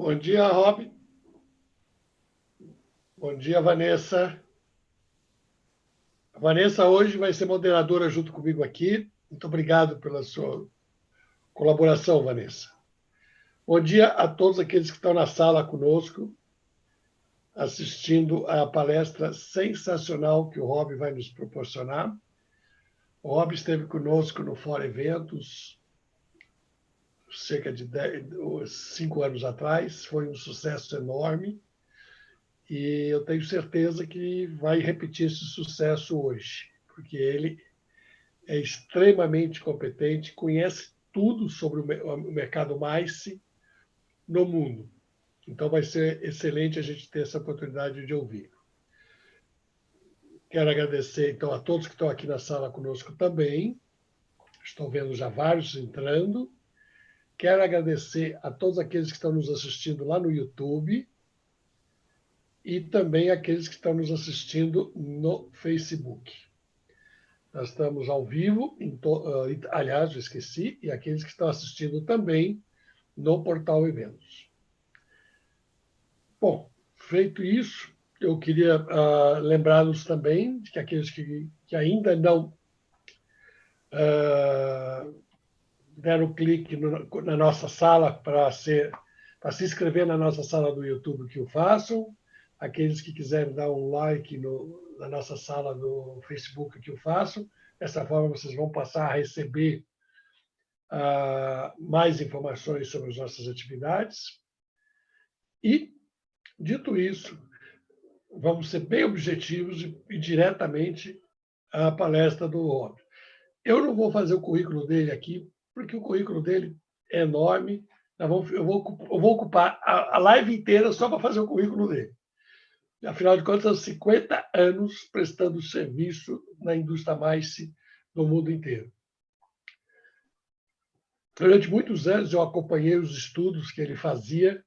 Bom dia, Rob. Bom dia, Vanessa. A Vanessa hoje vai ser moderadora junto comigo aqui. Muito obrigado pela sua colaboração, Vanessa. Bom dia a todos aqueles que estão na sala conosco, assistindo a palestra sensacional que o Rob vai nos proporcionar. O Rob esteve conosco no Fórum Eventos cerca de 5 anos atrás. Foi um sucesso enorme e eu tenho certeza que vai repetir esse sucesso hoje, porque ele é extremamente competente, conhece tudo sobre o mercado MICE no mundo. Então, vai ser excelente a gente ter essa oportunidade de ouvir. Quero agradecer, então, a todos que estão aqui na sala conosco também. Estou vendo já vários entrando. Quero agradecer a todos aqueles que estão nos assistindo lá no YouTube e também aqueles que estão nos assistindo no Facebook. Nós estamos ao vivo, aliás, eu esqueci, e aqueles que estão assistindo também no portal Eventos. Bom, feito isso, eu queria lembrá-los também de que aqueles que ainda não deram clique na nossa sala para se inscrever na nossa sala do YouTube, que o façam. Aqueles que quiserem dar um like na nossa sala do Facebook, que o façam. Dessa forma, vocês vão passar a receber mais informações sobre as nossas atividades. E, dito isso, vamos ser bem objetivos e diretamente à palestra do Rob. Eu não vou fazer o currículo dele aqui, porque o currículo dele é enorme. Eu vou ocupar a live inteira só para fazer o currículo dele. Afinal de contas, são 50 anos prestando serviço na indústria MICE no mundo inteiro. Durante muitos anos, eu acompanhei os estudos que ele fazia,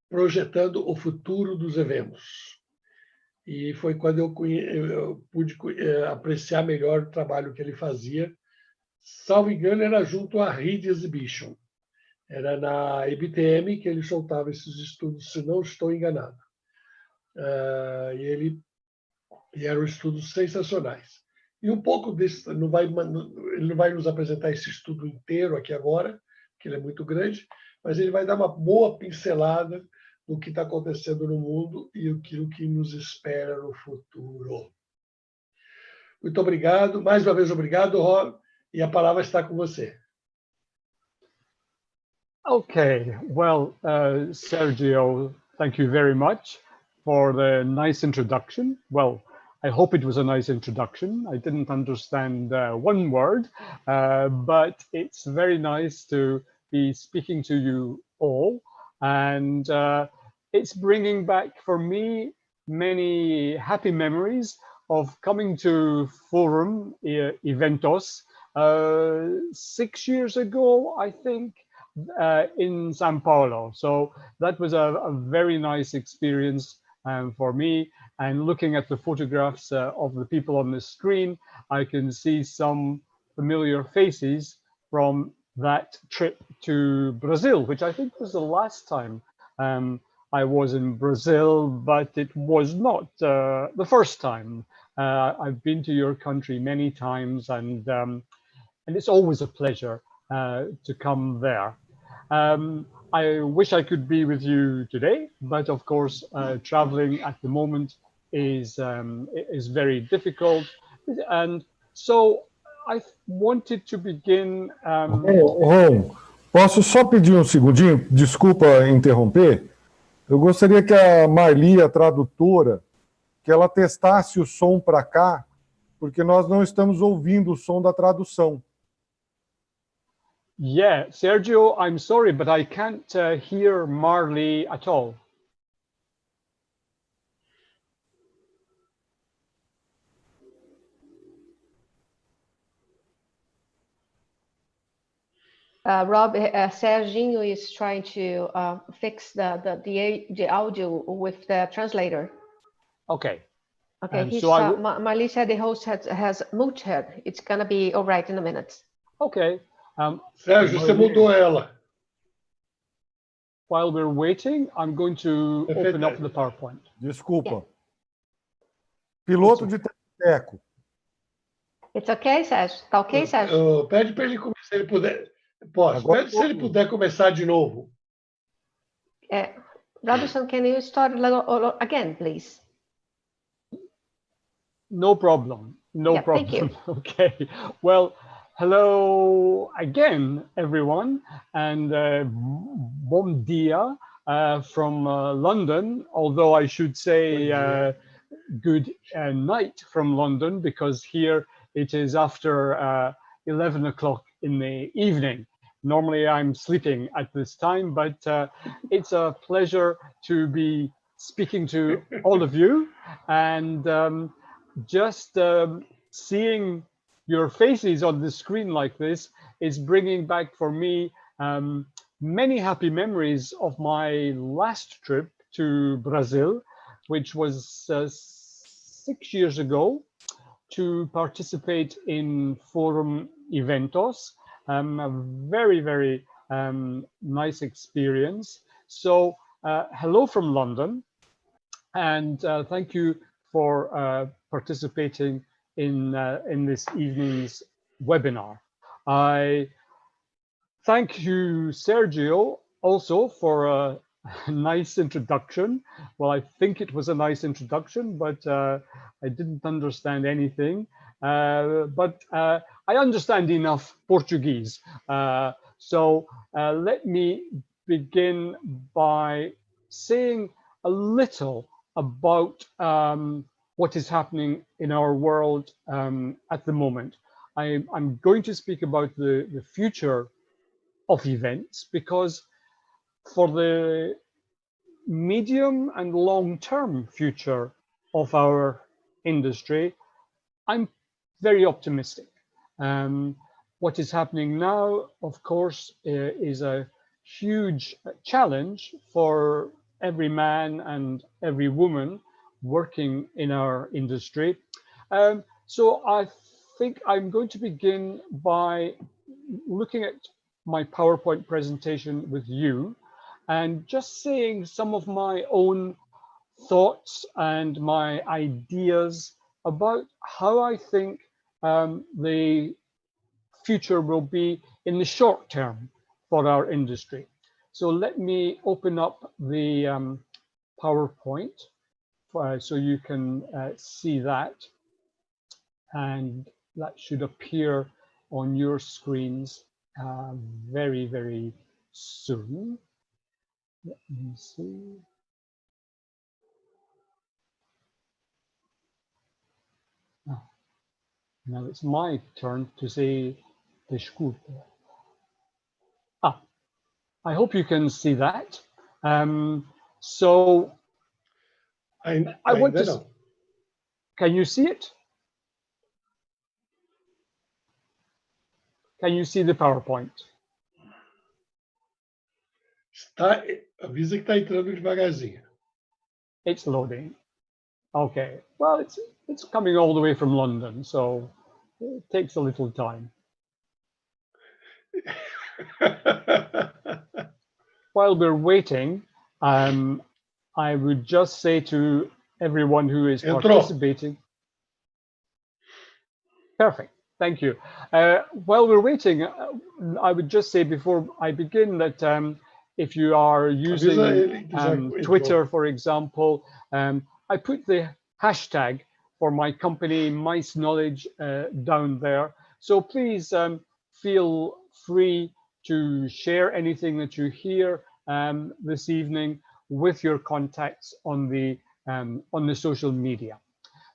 projetando o futuro dos eventos. E foi quando eu pude apreciar melhor o trabalho que ele fazia. Salvo engano, era junto à Reed Exhibition. Era na IBTM que ele soltava esses estudos, se não estou enganado. E eram estudos sensacionais. E um pouco desse, ele não vai nos apresentar esse estudo inteiro aqui agora, que ele é muito grande, mas ele vai dar uma boa pincelada do que está acontecendo no mundo e aquilo que nos espera no futuro. Muito obrigado. Mais uma vez, obrigado, Rob. E a palavra está com você. Okay, well, Sergio, thank you very much for the nice introduction. Well, I hope it was a nice introduction. I didn't understand one word, but it's very nice to be speaking to you all. And it's bringing back for me many happy memories of coming to Fórum Eventos 6 years ago, I think, in Sao Paulo. So that was a very nice experience for me. And looking at the photographs of the people on the screen, I can see some familiar faces from that trip to Brazil, which I think was the last time I was in Brazil, but it was not the first time. I've been to your country many times, and it's always a pleasure to come there. I wish I could be with you today, but of course, traveling at the moment is very difficult. And so I wanted to begin... Ron, posso só pedir um segundinho? Desculpa interromper. Eu gostaria que a Marli, a tradutora, que ela testasse o som para cá, porque nós não estamos ouvindo o som da tradução. Yeah, Sergio, I'm sorry, but I can't hear Marli at all. Rob, Serginho is trying to fix the audio with the translator. Okay. Okay. So Marli said the host has muted her. It's gonna be all right in a minute. Okay. Sérgio, você mudou ela. while we're waiting, I'm going to open up the PowerPoint. Desculpa. Piloto de teco. It's okay, Sérgio? Tá ok, Sérgio? Pede para ele começar, se ele puder. Posso? Agora Pede se ele puder começar de novo. Davidson, can you start again, please? No problem. No problem. Thank you. Okay. Well, hello again, everyone, and bom dia from London, although I should say good night from London, because here it is after 11 o'clock in the evening. Normally I'm sleeping at this time, but it's a pleasure to be speaking to all of you, and just seeing your faces on the screen like this is bringing back for me many happy memories of my last trip to Brazil, which was 6 years ago, to participate in Fórum Eventos. A very, very nice experience. So hello from London, and thank you for participating in this evening's webinar. I thank you, Sergio, also for a nice introduction. Well, I think it was a nice introduction, but I didn't understand anything. But I understand enough Portuguese. So let me begin by saying a little about what is happening in our world at the moment. I'm going to speak about the future of events, because for the medium and long-term future of our industry, I'm very optimistic. What is happening now, of course, is a huge challenge for every man and every woman working in our industry. So I think I'm going to begin by looking at my PowerPoint presentation with you and just saying some of my own thoughts and my ideas about how I think the future will be in the short term for our industry. So let me open up the PowerPoint so you can see that, and that should appear on your screens very, very soon. Let me see. Oh, now it's my turn to say desculpe. I hope you can see that. So I want to. Can you see it? Can you see the PowerPoint? Avisa que está entrando devagarzinho. It's loading. Okay. Well, it's coming all the way from London, so it takes a little time. While we're waiting, I would just say to everyone who is participating. Perfect. Thank you. While we're waiting, I would just say before I begin that if you are using Twitter, for example, I put the hashtag for my company, Mice Knowledge, down there. So please feel free to share anything that you hear this evening with your contacts on the social media.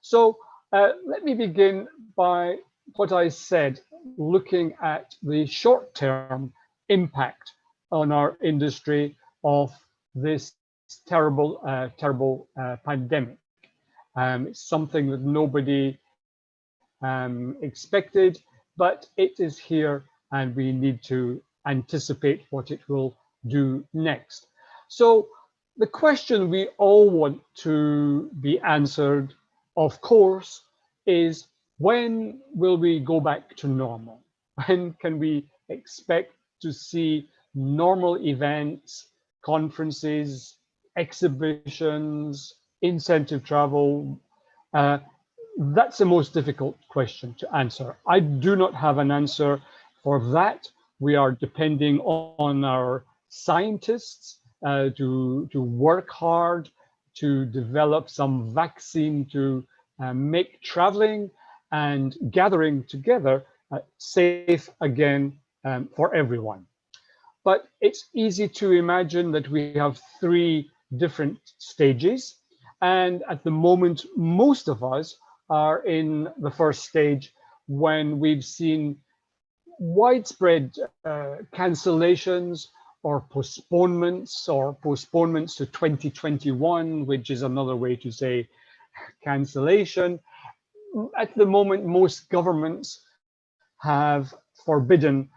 So let me begin by what I said, looking at the short-term impact on our industry of this terrible pandemic. It's something that nobody expected, but it is here, and we need to anticipate what it will do next. So the question we all want to be answered, of course, is when will we go back to normal? When can we expect to see normal events conferences, exhibitions, incentive travel. That's the most difficult question to answer. I do not have an answer for that. We are depending on our scientists to work hard to develop some vaccine to make traveling and gathering together safe again for everyone. But it's easy to imagine that we have 3 different stages. And at the moment, most of us are in the first stage when we've seen widespread cancellations or postponements to 2021, which is another way to say cancellation. At the moment, most governments have forbidden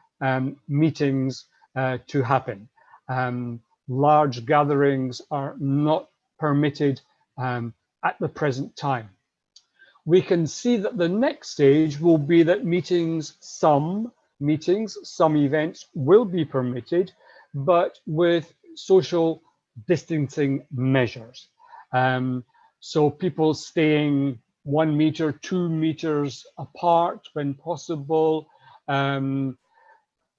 meetings to happen. Large gatherings are not permitted at the present time. We can see that the next stage will be that some events will be permitted, but with social distancing measures. So people staying 1 meter, 2 meters apart when possible.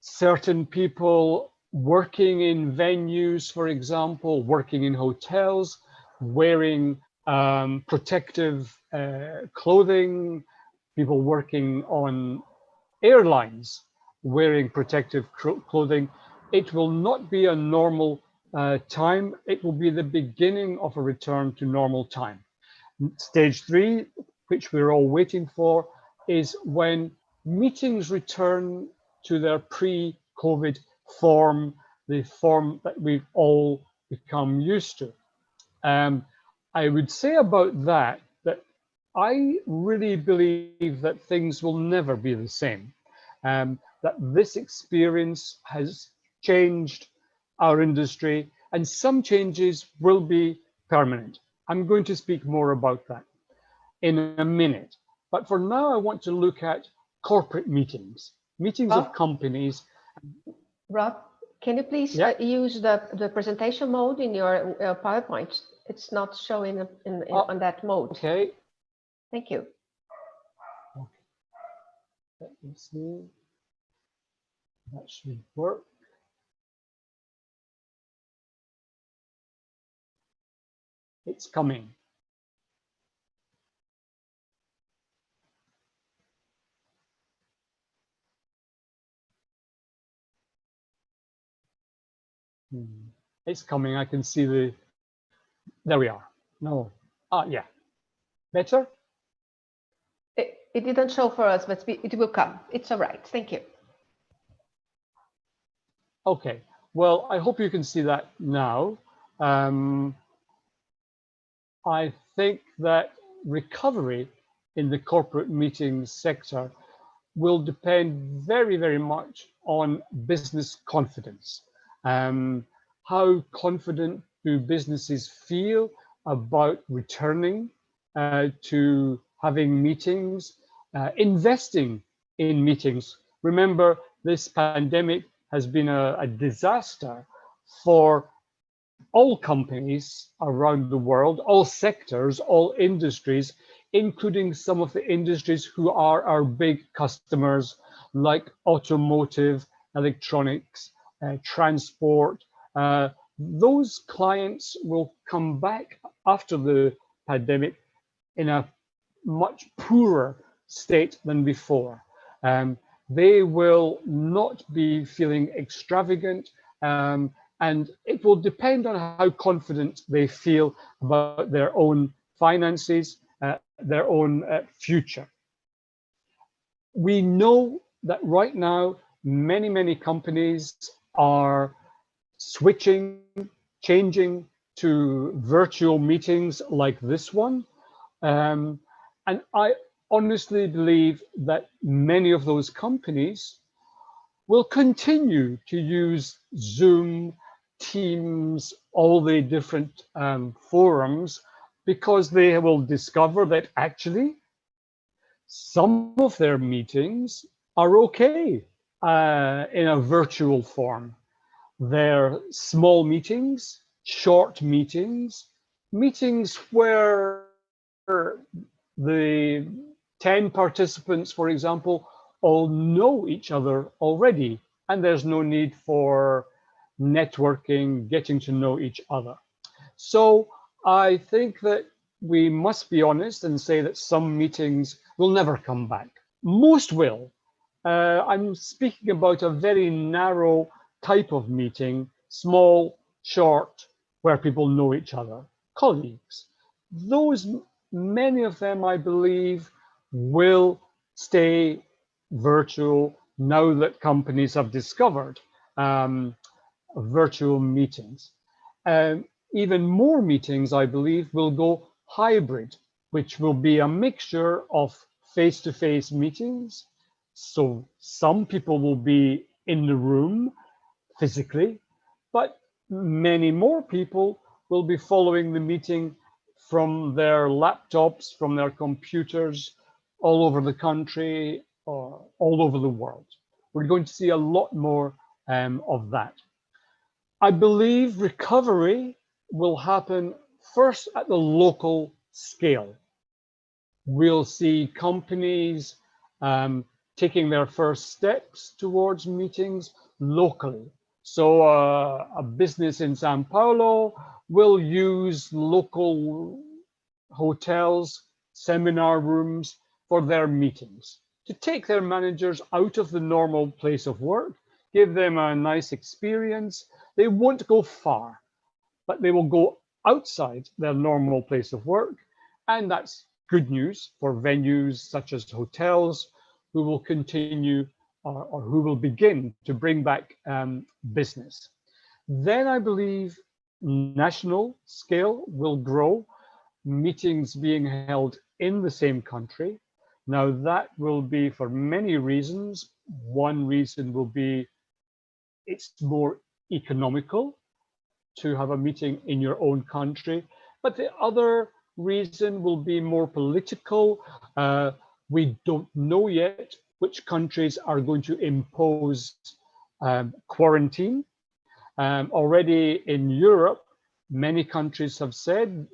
Certain people working in venues, for example, working in hotels, wearing protective clothing, people working on airlines wearing protective clothing. It will not be a normal time. It will be the beginning of a return to normal time. Stage 3, which we're all waiting for, is when meetings return to their pre-COVID form, the form that we've all become used to. I would say about that I really believe that things will never be the same, that this experience has changed our industry and some changes will be permanent. I'm going to speak more about that in a minute. But for now, I want to look at corporate meetings of companies. Rob, can you please use the presentation mode in your PowerPoint? It's not showing on that mode. Okay. Thank you. Okay. Let me see. That should work. It's coming. It's coming. I can see there we are. No. Yeah. Better? It didn't show for us, but it will come. It's all right. Thank you. Okay. Well, I hope you can see that now. I think that recovery in the corporate meetings sector will depend very, very much on business confidence. How confident do businesses feel about returning to having meetings, investing in meetings? Remember, this pandemic has been a disaster for all companies around the world, all sectors, all industries, including some of the industries who are our big customers, like automotive, electronics, transport. Those clients will come back after the pandemic in a much poorer state than before. They will not be feeling extravagant, and it will depend on how confident they feel about their own finances, their own future. We know that right now, many companies are changing to virtual meetings like this one. And I honestly believe that many of those companies will continue to use Zoom, Teams, all the different forums, because they will discover that actually some of their meetings are okay in a virtual form. They're small meetings, short meetings, meetings where the 10 participants, for example, all know each other already, and there's no need for networking, getting to know each other. So I think that we must be honest and say that some meetings will never come back. Most will. I'm speaking about a very narrow type of meeting, small, short, where people know each other, colleagues. Those, many of them, I believe, will stay virtual now that companies have discovered virtual meetings. Even more meetings, I believe, will go hybrid, which will be a mixture of face-to-face meetings. So some people will be in the room physically, but many more people will be following the meeting from their laptops, from their computers, all over the country or all over the world. We're going to see a lot more of that. I believe recovery will happen first at the local scale. We'll see companies taking their first steps towards meetings locally. So a business in Sao Paulo will use local hotels, seminar rooms for their meetings to take their managers out of the normal place of work, give them a nice experience. They won't go far, but they will go outside their normal place of work. And that's good news for venues such as hotels, who will continue or who will begin to bring back business. Then I believe national scale will grow, meetings being held in the same country. Now that will be for many reasons. One reason will be it's more economical to have a meeting in your own country, but the other reason will be more political. We don't know yet which countries are going to impose quarantine. Already in Europe, many countries have said,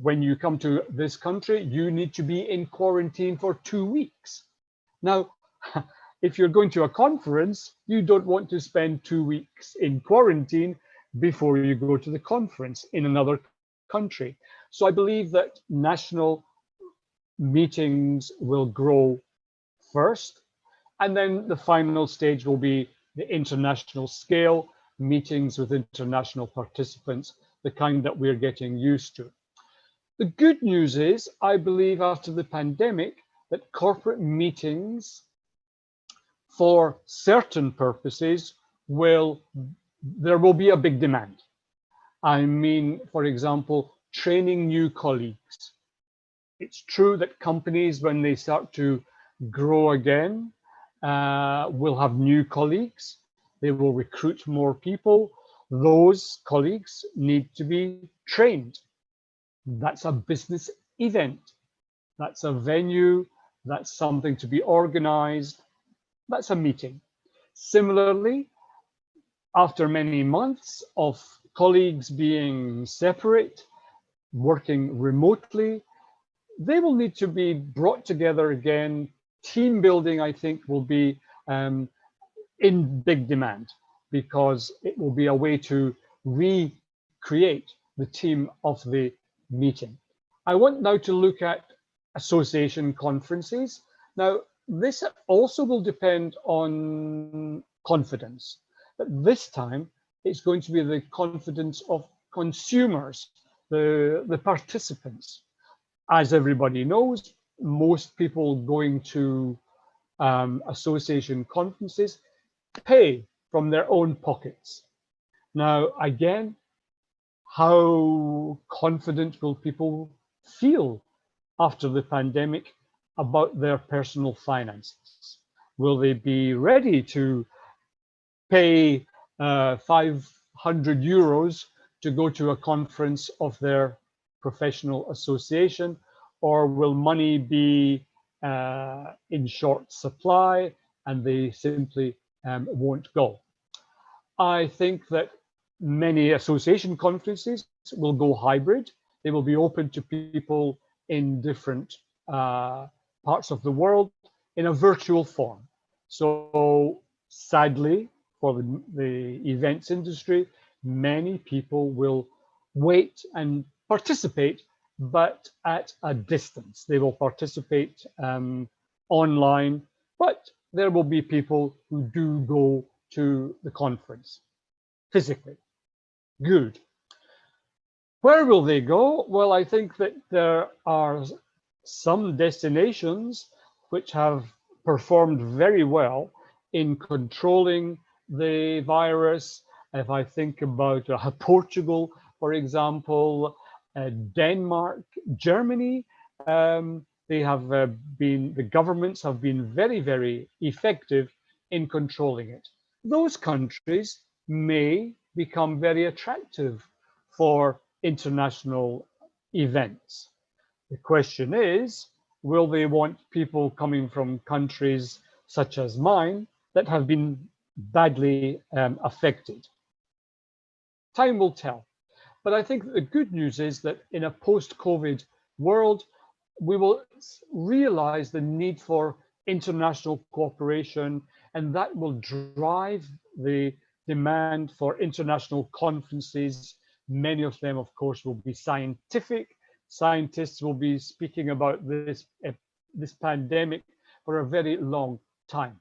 when you come to this country, you need to be in quarantine for 2 weeks. Now, if you're going to a conference, you don't want to spend 2 weeks in quarantine before you go to the conference in another country. So I believe that national meetings will grow first, and then the final stage will be the international scale meetings with international participants, the kind that we're getting used to. The good news is, I believe after the pandemic, that corporate meetings for certain purposes there will be a big demand. I mean, for example, training new colleagues. It's true that companies, when they start to grow again, will have new colleagues. They will recruit more people. Those colleagues need to be trained. That's a business event. That's a venue. That's something to be organized. That's a meeting. Similarly, after many months of colleagues being separate, working remotely, they will need to be brought together again. Team building, I think, will be in big demand because it will be a way to recreate the team of the meeting. I want now to look at association conferences. Now, this also will depend on confidence, but this time it's going to be the confidence of consumers, the participants. As everybody knows, most people going to association conferences pay from their own pockets. Now, again, how confident will people feel after the pandemic about their personal finances? Will they be ready to pay 500 euros to go to a conference of their professional association, or will money be in short supply and they simply won't go? I think that many association conferences will go hybrid. They will be open to people in different parts of the world in a virtual form. So sadly, for the events industry, many people will wait and participate, but at a distance. They will participate online, but there will be people who do go to the conference physically. Good. Where will they go? Well, I think that there are some destinations which have performed very well in controlling the virus. If I think about Portugal, for example, Denmark, Germany, they have the governments have been very, very effective in controlling it. Those countries may become very attractive for international events. The question is, will they want people coming from countries such as mine that have been badly affected? Time will tell. But I think the good news is that in a post-COVID world, we will realize the need for international cooperation, and that will drive the demand for international conferences. Many of them, of course, will be scientific. Scientists will be speaking about this pandemic for a very long time.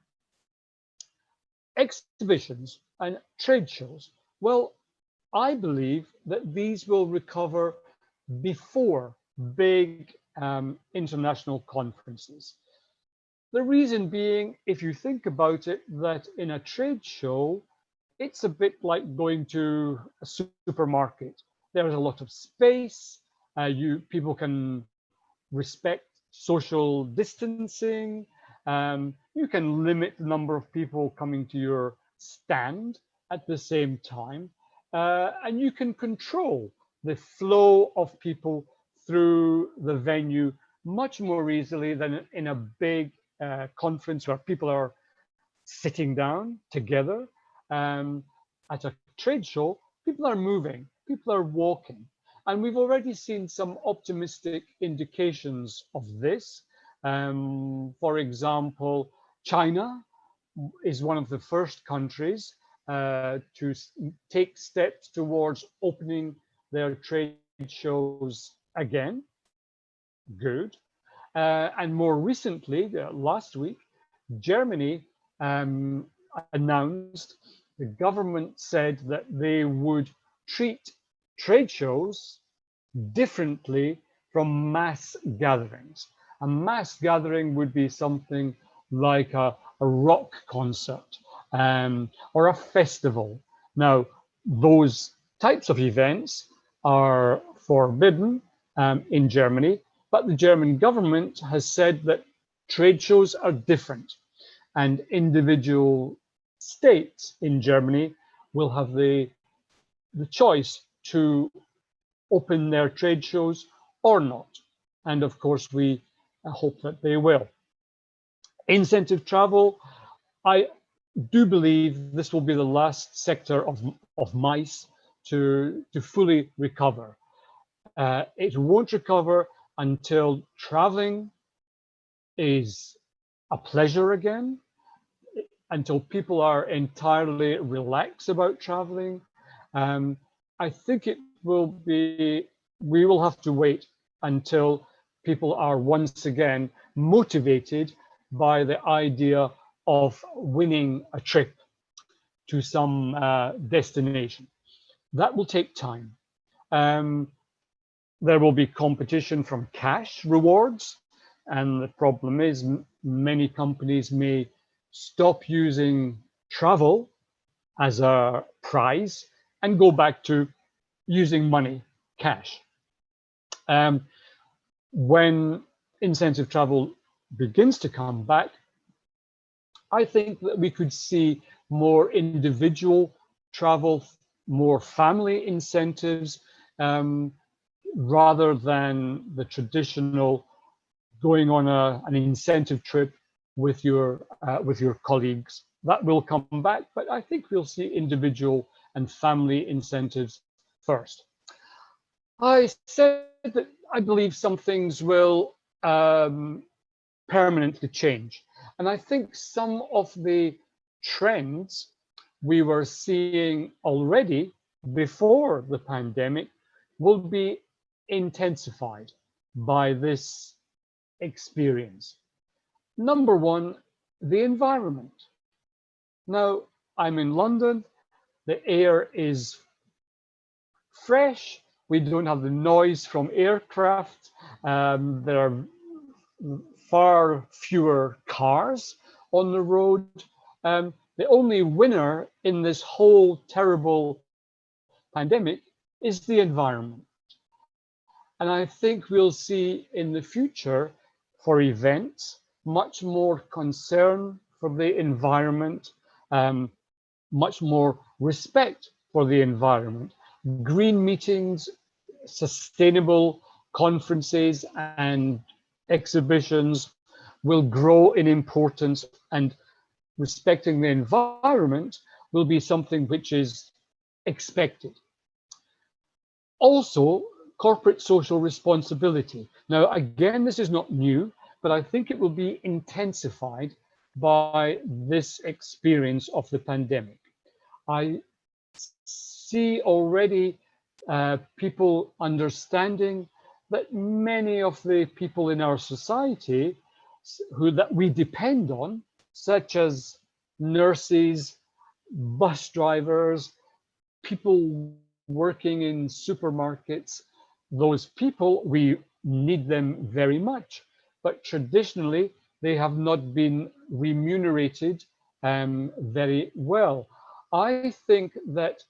Exhibitions and trade shows. Well, I believe that these will recover before big international conferences. The reason being, if you think about it, that in a trade show, it's a bit like going to a supermarket. There's a lot of space. People can respect social distancing. You can limit the number of people coming to your stand at the same time. And you can control the flow of people through the venue much more easily than in a big conference where people are sitting down together. At a trade show, people are moving, people are walking. And we've already seen some optimistic indications of this. For example, China is one of the first countries to take steps towards opening their trade shows again. Good. And more recently, last week, Germany announced, the government said that they would treat trade shows differently from mass gatherings. A mass gathering would be something like a rock concert or a festival. Now, those types of events are forbidden in Germany, but the German government has said that trade shows are different, and individual states in Germany will have the choice to open their trade shows or not. And of course, we hope that they will. Incentive travel, I do believe this will be the last sector of MICE to fully recover. It won't recover until traveling is a pleasure again, until people are entirely relaxed about traveling. I think it will be, we will have to wait until people are once again motivated by the idea of winning a trip to some destination. That will take time. There will be competition from cash rewards, and the problem is many companies may stop using travel as a prize and go back to using money, cash. When incentive travel begins to come back, I think that we could see more individual travel, more family incentives, rather than the traditional going on an incentive trip with your colleagues that will come back, but I think we'll see individual and family incentives first. I said that I believe some things will permanently change. And I think some of the trends we were seeing already before the pandemic will be intensified by this experience. Number one, the environment. Now, I'm in London, the air is fresh, we don't have the noise from aircraft, there are far fewer cars on the road. The only winner in this whole terrible pandemic is the environment. And I think we'll see in the future for events much more concern for the environment, much more respect for the environment. Green meetings, sustainable conferences and exhibitions will grow in importance, and respecting the environment will be something which is expected. Also, corporate social responsibility. Now, again, this is not new, but I think it will be intensified by this experience of the pandemic. I see already people understanding that many of the people in our society that we depend on, such as nurses, bus drivers, people working in supermarkets, those people, we need them very much, but traditionally they have not been remunerated very well. I think that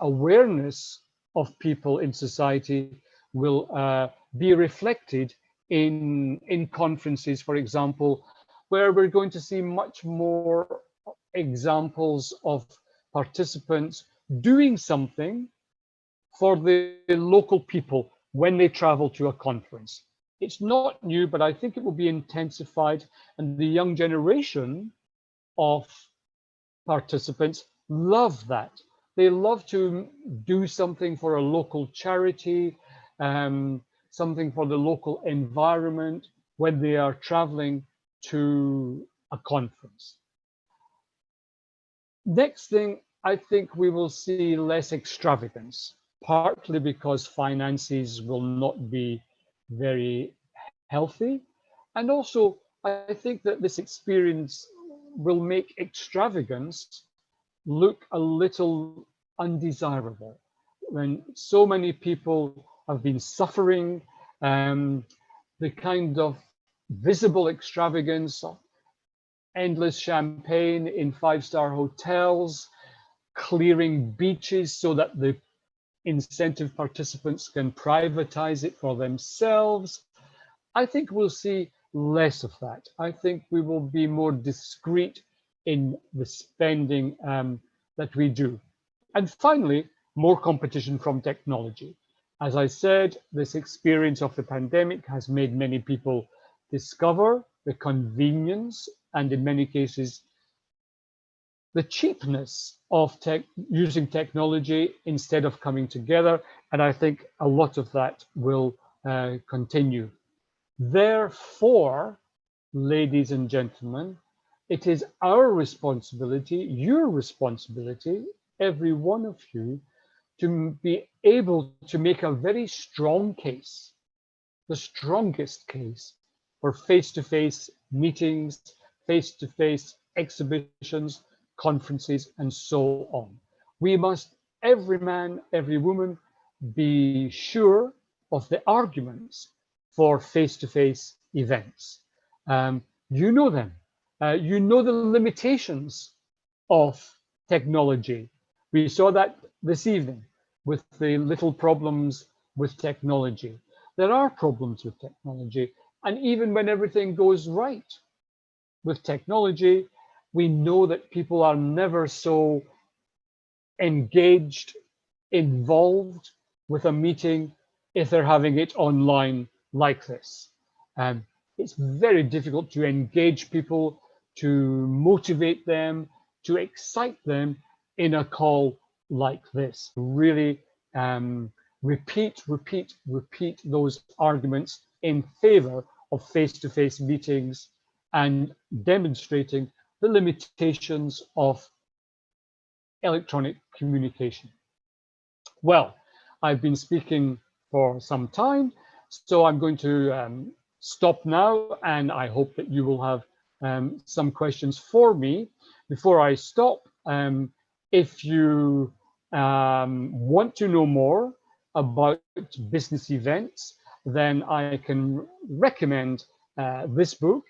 awareness of people in society will be reflected in conferences, for example, where we're going to see much more examples of participants doing something for the local people when they travel to a conference. It's not new, but I think it will be intensified, and the young generation of participants love that. They love to do something for a local charity, something for the local environment when they are traveling to a conference. Next thing, I think we will see less extravagance, partly because finances will not be very healthy. And also, I think that this experience will make extravagance look a little undesirable. When so many people have been suffering, the kind of visible extravagance of endless champagne in five-star hotels, clearing beaches so that the incentive participants can privatize it for themselves. I think we'll see less of that. I think we will be more discreet in the spending that we do. And finally, more competition from technology. As I said, this experience of the pandemic has made many people discover the convenience and in many cases the cheapness of using technology instead of coming together. And I think a lot of that will continue. Therefore, ladies and gentlemen, it is our responsibility, your responsibility, every one of you, to be able to make a very strong case, the strongest case for face-to-face meetings, face-to-face exhibitions, conferences, and so on. We must, every man, every woman, be sure of the arguments for face-to-face events. You know them. You know the limitations of technology. We saw that this evening with the little problems with technology. There are problems with technology, and even when everything goes right with technology, we know that people are never so engaged, involved with a meeting if they're having it online like this. It's very difficult to engage people to motivate them, to excite them in a call like this. Really repeat those arguments in favor of face-to-face meetings and demonstrating the limitations of electronic communication. Well, I've been speaking for some time, so I'm going to stop now, and I hope that you will have some questions for me. Before I stop, if you want to know more about business events, then I can recommend this book.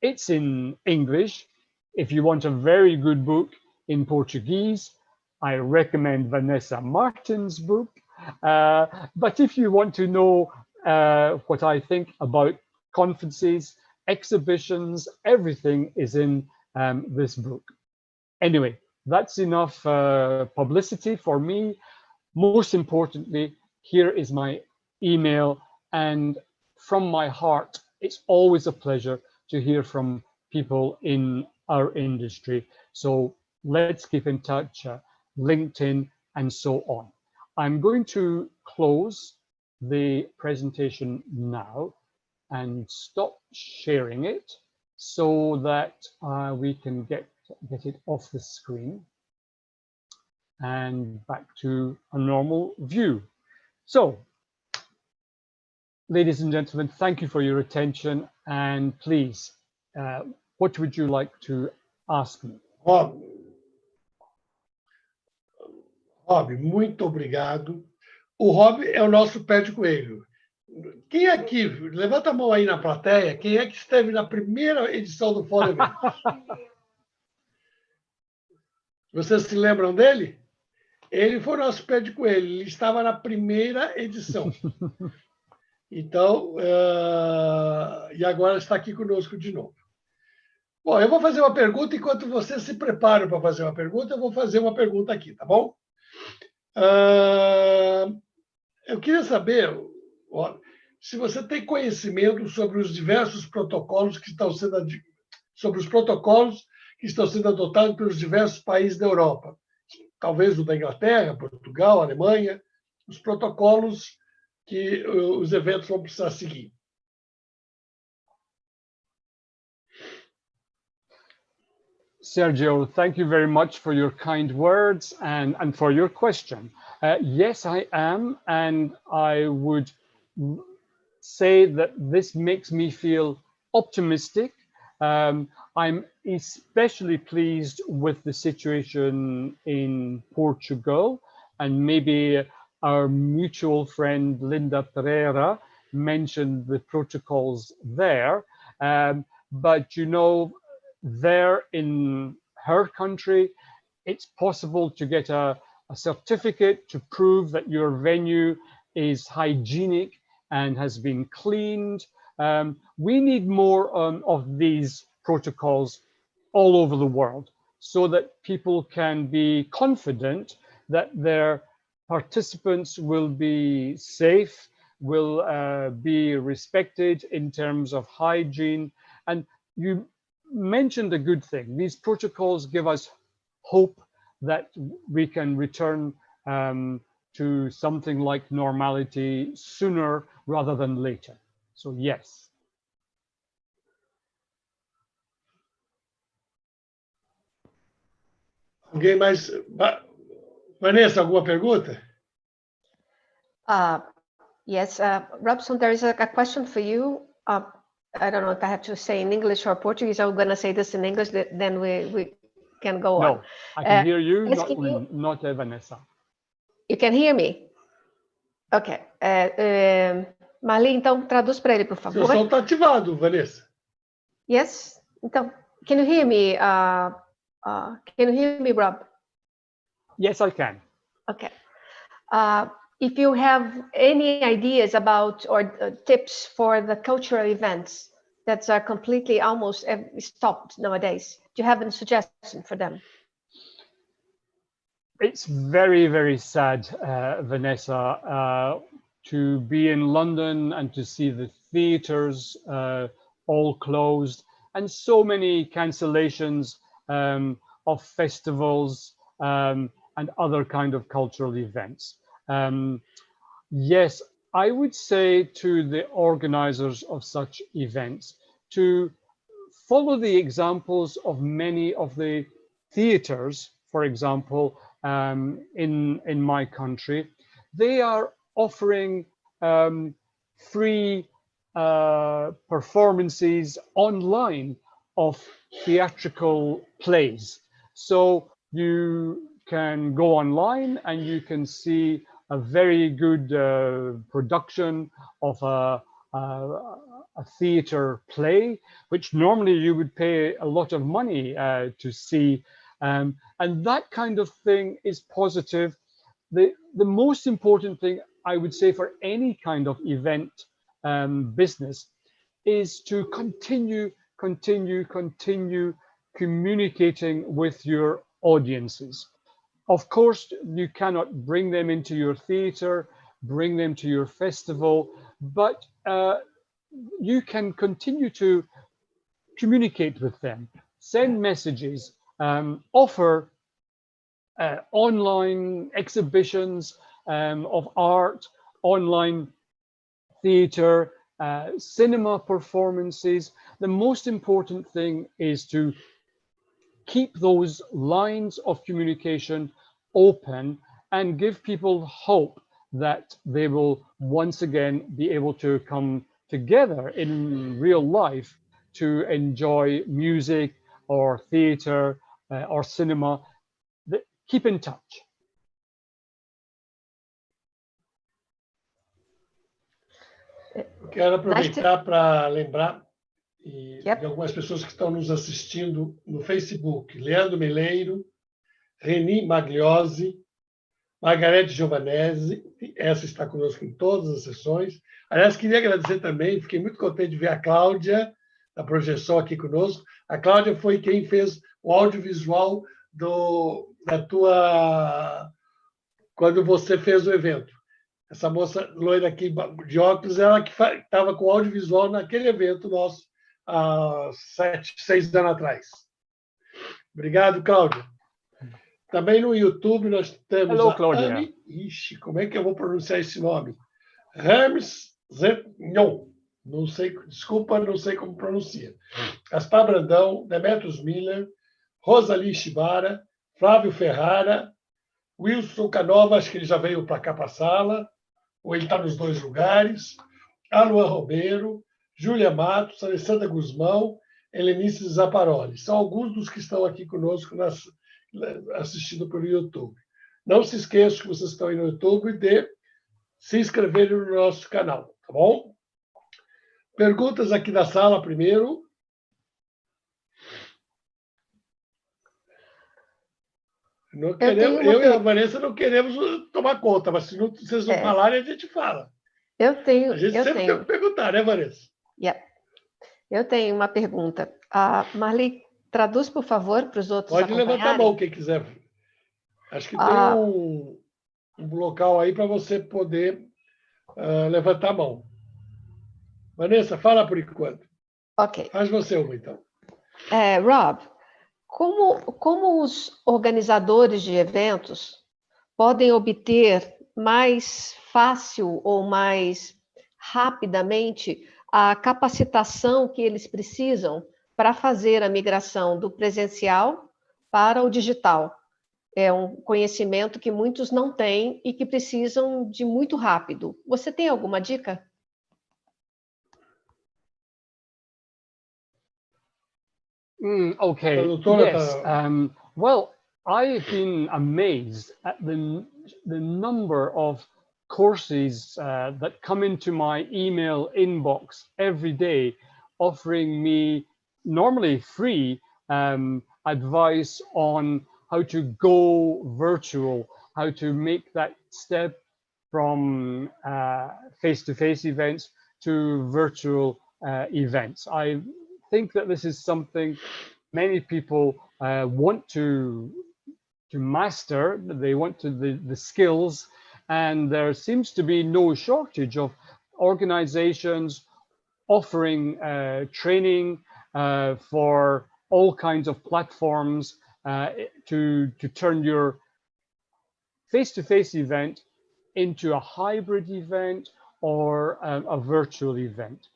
It's in English. If you want a very good book in Portuguese, I recommend Vanessa Martin's book. But if you want to know what I think about conferences, exhibitions, everything is in this book. Anyway, that's enough publicity for me. Most importantly, here is my email, and from my heart, it's always a pleasure to hear from people in our industry. So let's keep in touch, LinkedIn, and so on. I'm going to close the presentation now and stop sharing it so that we can get it off the screen and back to a normal view. So, ladies and gentlemen, thank you for your attention, and please, what would you like to ask me? Rob, muito obrigado. O Rob é o nosso pé de coelho. Quem aqui, levanta a mão aí na plateia, quem é que esteve na primeira edição do Fórum Eventos? Vocês se lembram dele? Ele foi o nosso pé de coelho, ele estava na primeira edição. Então, e agora está aqui conosco de novo. Bom, eu vou fazer uma pergunta, enquanto vocês se preparam para fazer uma pergunta, eu vou fazer uma pergunta aqui, tá bom? Eu queria saber, se você tem conhecimento sobre os diversos protocolos que estão sendo adotados pelos diversos países da Europa, talvez o da Inglaterra, Portugal, Alemanha, os protocolos que os eventos vão precisar seguir. Sergio, thank you very much for your kind words and for your question. Yes, I am, and I would say that this makes me feel optimistic. I'm especially pleased with the situation in Portugal, and maybe our mutual friend Linda Pereira mentioned the protocols there. But you know, there in her country, it's possible to get a certificate to prove that your venue is hygienic and has been cleaned. We need more of these protocols all over the world so that people can be confident that their participants will be safe, will be respected in terms of hygiene. And you mentioned a good thing. These protocols give us hope that we can return to something like normality sooner rather than later. So yes. Alguém mais? Vanessa, alguma pergunta? Yes, Robson, there is a question for you. I don't know if I have to say in English or Portuguese. I'm going to say this in English, then we can go on. No, I can hear you, yes, not Vanessa. You can hear me? Ok. Marli, então, traduz para ele, por favor. Seu som está ativado, Vanessa. Yes. Então, can you hear me? Can you hear me, Rob? Yes, I can. Okay. If you have any ideas about or tips for the cultural events that are completely almost stopped nowadays, do you have any suggestion for them? It's very, very sad, Vanessa, to be in London and to see the theaters all closed. and so many cancellations of festivals and other kind of cultural events. Yes, I would say to the organizers of such events to follow the examples of many of the theaters, for example, in my country. They are offering free performances online of theatrical plays. So you can go online and you can see a very good production of a theater play, which normally you would pay a lot of money to see. And that kind of thing is positive. The most important thing I would say for any kind of event business is to continue communicating with your audiences. Of course, you cannot bring them into your theater, bring them to your festival, but you can continue to communicate with them, send messages, offer online exhibitions of art, online theater, cinema performances. The most important thing is to keep those lines of communication open and give people hope that they will once again be able to come together in real life to enjoy music or theater or cinema. Keep in touch. Eu quero aproveitar para lembrar de algumas pessoas que estão nos assistindo no Facebook. Leandro Meleiro, Reni Magliosi, Margarete Giovanese, essa está conosco em todas as sessões. Aliás, queria agradecer também, fiquei muito contente de ver a Cláudia, da projeção aqui conosco. A Cláudia foi quem fez o audiovisual da tua... quando você fez o evento. Essa moça loira aqui de óculos, ela que estava com o audiovisual naquele evento nosso, há 6 anos atrás. Obrigado, Cláudia. Também no YouTube nós temos Hello, Cláudia. Anne... Ixi, como é que eu vou pronunciar esse nome? Hermes Zetnon. Não sei, desculpa, não sei como pronuncia. Gaspar Brandão, Demetrios Miller, Rosalie Shibara, Flávio Ferrara, Wilson Canova, acho que ele já veio para cá para a sala, ou ele está nos dois lugares, Aluan Romero, Júlia Matos, Alessandra Guzmão, Helenice Zaparoli. São alguns dos que estão aqui conosco assistindo pelo YouTube. Não se esqueçam que vocês estão aí no YouTube de se inscreverem no nosso canal, tá bom? Perguntas aqui da sala primeiro. Eu e a Vanessa não queremos tomar conta, mas se vocês não falarem, a gente fala. A gente sempre tem que perguntar, né, Vanessa? Eu tenho uma pergunta. Marli, traduz, por favor, para os outros Pode levantar a mão, quem quiser. Acho que tem um local aí para você poder levantar a mão. Vanessa, fala por enquanto. Ok. Faz você uma, então. Rob, como os organizadores de eventos podem obter mais fácil ou mais rapidamente a capacitação que eles precisam para fazer a migração do presencial para o digital? É um conhecimento que muitos não têm e que precisam de muito rápido. Você tem alguma dica? Okay, yes. Well, I've been amazed at the number of courses that come into my email inbox every day, offering me normally free advice on how to go virtual, how to make that step from face-to-face events to virtual events. I think that this is something many people want to master. They want the skills, and there seems to be no shortage of organizations offering training for all kinds of platforms to turn your face-to-face event into a hybrid event or a virtual event.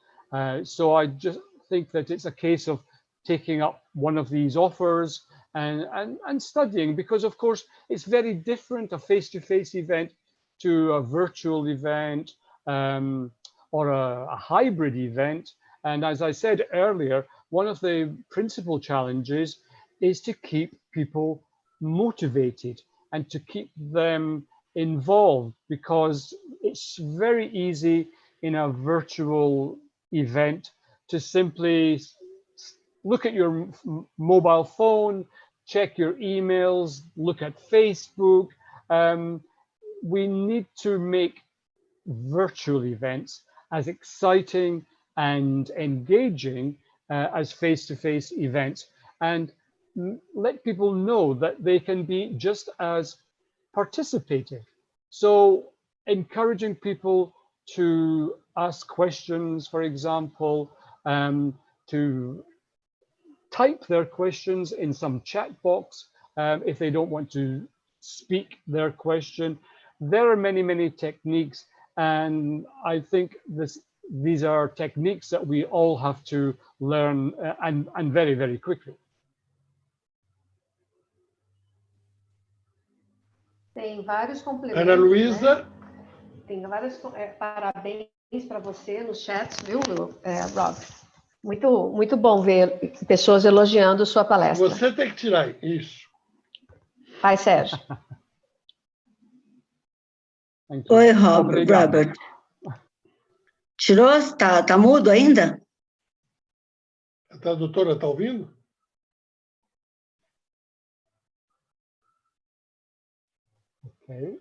So I just think that it's a case of taking up one of these offers and studying, because of course it's very different, a face-to-face event to a virtual event or a hybrid event. And as I said earlier, one of the principal challenges is to keep people motivated and to keep them involved, because it's very easy in a virtual event to simply look at your mobile phone, check your emails, look at Facebook. We need to make virtual events as exciting and engaging as face-to-face events, and let people know that they can be just as participative. So encouraging people to ask questions, for example, to type their questions in some chat box if they don't want to speak their question. There are many, many techniques, and I think these are techniques that we all have to learn and very, very quickly. Tem vários complementos. Ana Luísa. Né? Tem vários parabéns para você no chat, viu, Rob? Muito bom ver pessoas elogiando sua palestra. Você tem que tirar isso. Vai, Sérgio. Oi, Robert. Tirou? Tá mudo ainda? A tradutora está ouvindo? Okay.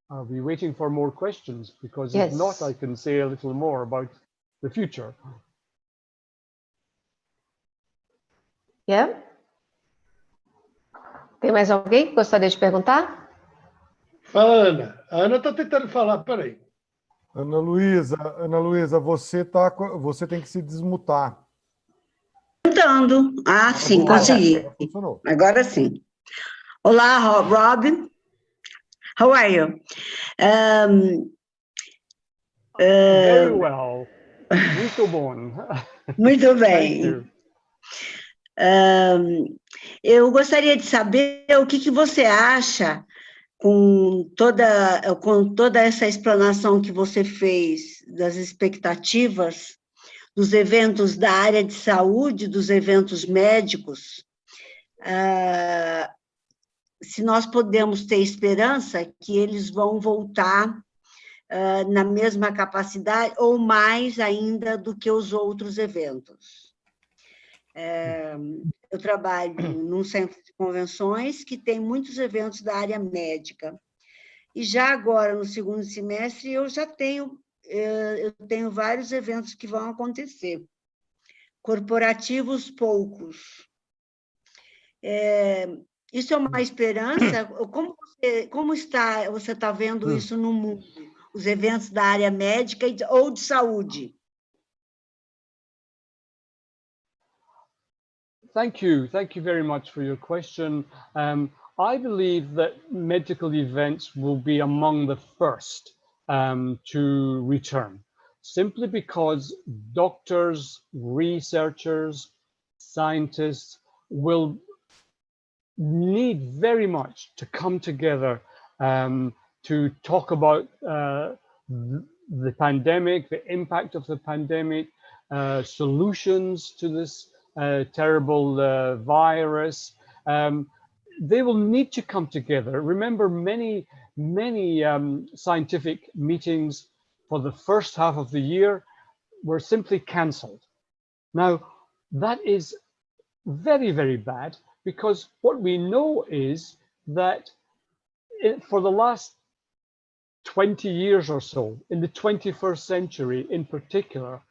I'll be waiting for more questions, because yes. If not, I can say a little more about the future. Yeah. Tem mais alguém que gostaria de perguntar? Fala, Ana. A Ana está tentando falar, peraí. Ana Luísa, você tem que se desmutar. Tentando. Ah, sim, consegui. Funcionou. Agora sim. Olá, Rob. How are you? Very well. Muito bom. Muito bem. Eu gostaria de saber o que você acha com toda essa explanação que você fez das expectativas dos eventos da área de saúde, dos eventos médicos. Se nós podemos ter esperança que eles vão voltar na mesma capacidade ou mais ainda do que os outros eventos. Eu trabalho num centro de convenções que tem muitos eventos da área médica. E já agora, no segundo semestre, eu tenho vários eventos que vão acontecer. Corporativos, poucos. Isso é uma esperança? Como você está vendo isso no mundo? Os eventos da área médica ou de saúde? Thank you very much for your question. I believe that medical events will be among the first to return, simply because doctors, researchers, scientists will need very much to come together to talk about the pandemic, the impact of the pandemic, solutions to this terrible virus. They will need to come together. Remember, many scientific meetings for the first half of the year were simply cancelled. Now, that is very, very bad, because what we know is that for the last 20 years or so, in the 21st century in particular,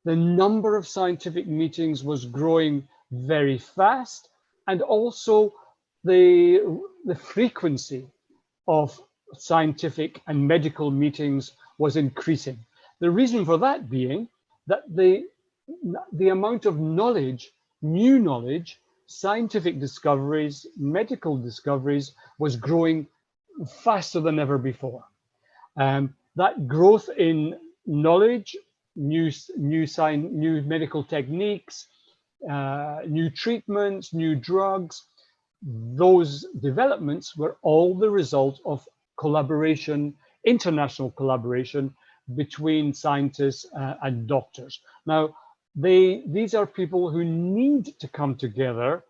the number of scientific meetings was growing very fast, and also the frequency of scientific and medical meetings was increasing. The reason for that being that the the amount of knowledge, new knowledge, scientific discoveries, medical discoveries was growing faster than ever before. That growth in knowledge, new medical techniques, new treatments, new drugs, those developments were all the result of collaboration, international collaboration between scientists and doctors. Now, these are people who need to come together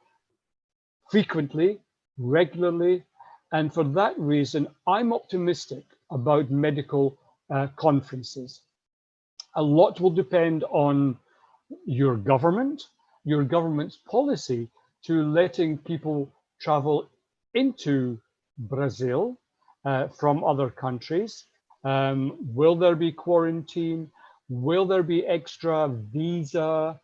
frequently, regularly, and for that reason, I'm optimistic about medical conferences. A lot will depend on your government's policy to letting people travel into Brazil from other countries. Will there be quarantine? Will there be extra visa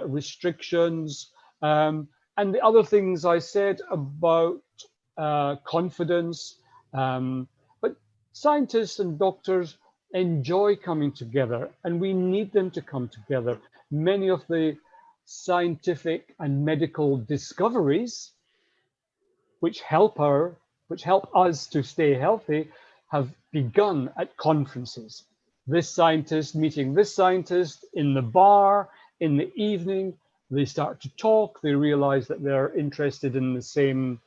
restrictions? And the other things I said about confidence. But scientists and doctors enjoy coming together, and we need them to come together. Many of the scientific and medical discoveries which help us to stay healthy have begun at conferences. This scientist meeting this scientist in the bar in the evening, they start to talk, they realize that they're interested in the same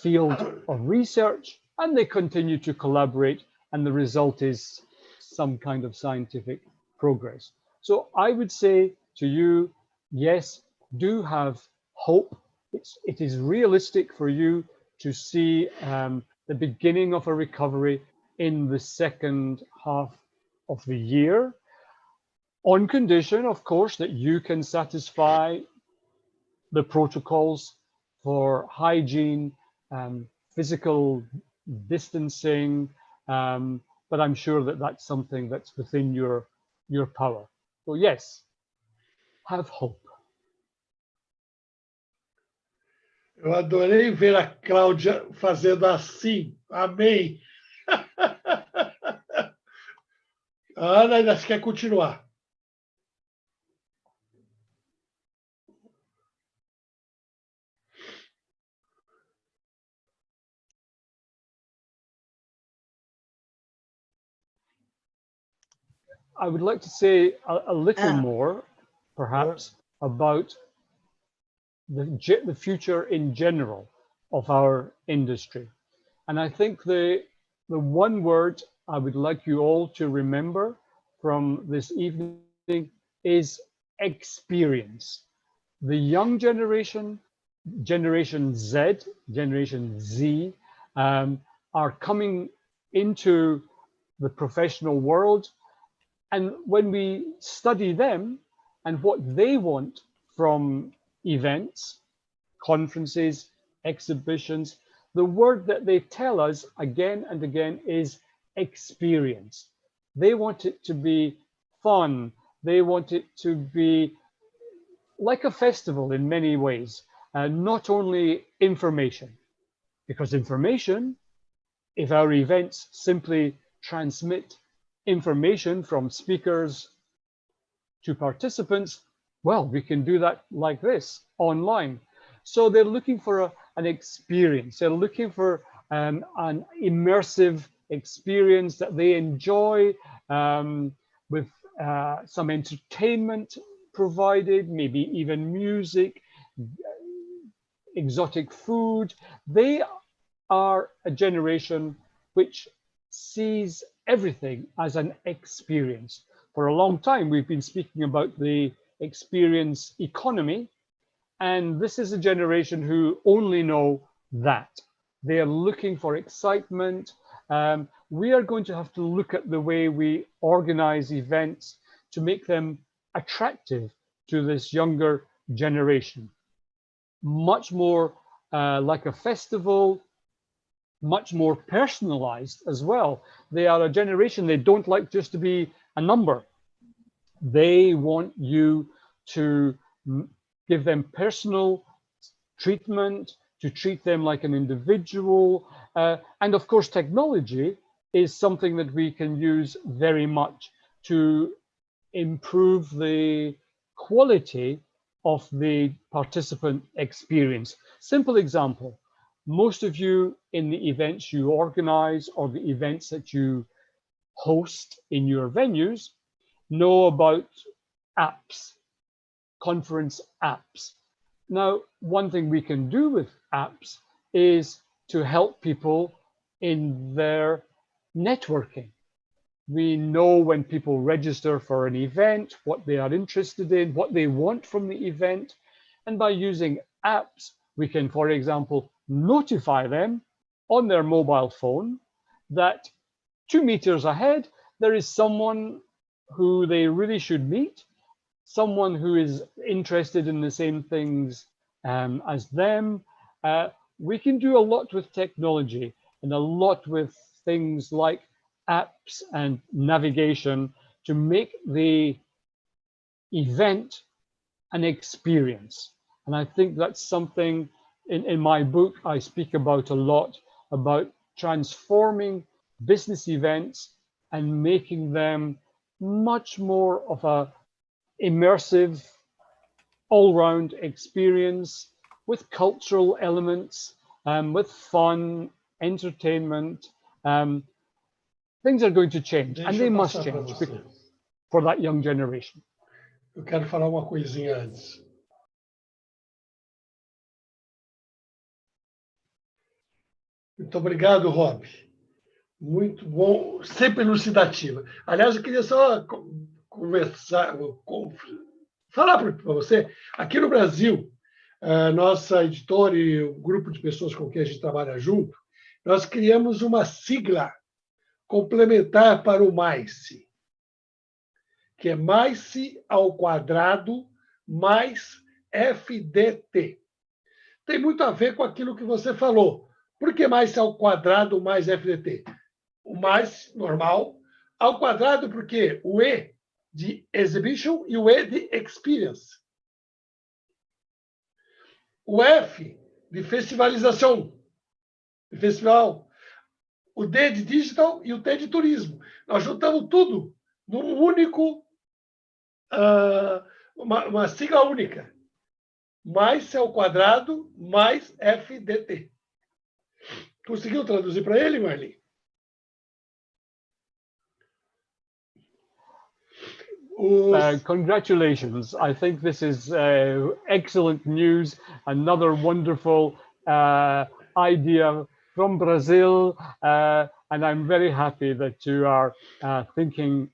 field of research, and they continue to collaborate, and the result is some kind of scientific progress. So I would say to you, yes, do have hope. It is realistic for you to see the beginning of a recovery in the second half of the year, on condition, of course, that you can satisfy the protocols for hygiene, physical distancing, but I'm sure that that's something that's within your power. So yes, have hope. Eu adorei ver a Cláudia fazendo assim. Amém. A Ana ainda quer continuar. I would like to say a little more, perhaps, about the future in general of our industry. And I think the one word I would like you all to remember from this evening is experience. The young generation, Generation Z, Generation Z, are coming into the professional world. And when we study them and what they want from events, conferences, exhibitions, the word that they tell us again and again is experience. They want it to be fun. They want it to be like a festival in many ways, not only information, because information, if our events simply transmit information from speakers to participants, well, we can do that like this online. So they're looking for an experience. They're looking for an immersive experience that they enjoy, with some entertainment provided, maybe even music, exotic food. They are a generation which sees everything as an experience. For a long time, we've been speaking about the experience economy, and this is a generation who only know that. They are looking for excitement. We are going to have to look at the way we organize events to make them attractive to this younger generation. Much more like a festival, much more personalized as well. They are a generation, they don't like just to be a number. They want you to give them personal treatment, to treat them like an individual. And of course, technology is something that we can use very much to improve the quality of the participant experience. Simple example, most of you in the events you organize or the events that you host in your venues know about apps, conference apps. Now, one thing we can do with apps is to help people in their networking. We know when people register for an event, what they are interested in, what they want from the event. And by using apps, we can, for example, notify them on their mobile phone that 2 meters ahead, there is someone who they really should meet, someone who is interested in the same things as them. We can do a lot with technology and a lot with things like apps and navigation to make the event an experience. And I think that's something in my book I speak about a lot, about transforming business events and making them much more of a immersive, all-round experience with cultural elements, with fun, entertainment. Things are going to change, and they must change for that young generation. Eu quero falar uma coisinha antes. Muito obrigado, Rob. Muito bom, sempre elucidativa. Aliás, eu queria só conversar, falar para você, aqui no Brasil, a nossa editora e o grupo de pessoas com quem a gente trabalha junto, nós criamos uma sigla complementar para o mais, que é mais ao quadrado mais FDT. Tem muito a ver com aquilo que você falou. Por que mais ao quadrado mais FDT? O mais normal ao quadrado, porque o E de exhibition e o E de experience. O F de festivalização, de festival. O D de digital e o T de turismo. Nós juntamos tudo num único, uma sigla única. Mais ao quadrado mais FDT. Conseguiu traduzir para ele, Marli? Congratulations. I think this is excellent news. Another wonderful idea from Brazil. And I'm very happy that you are thinking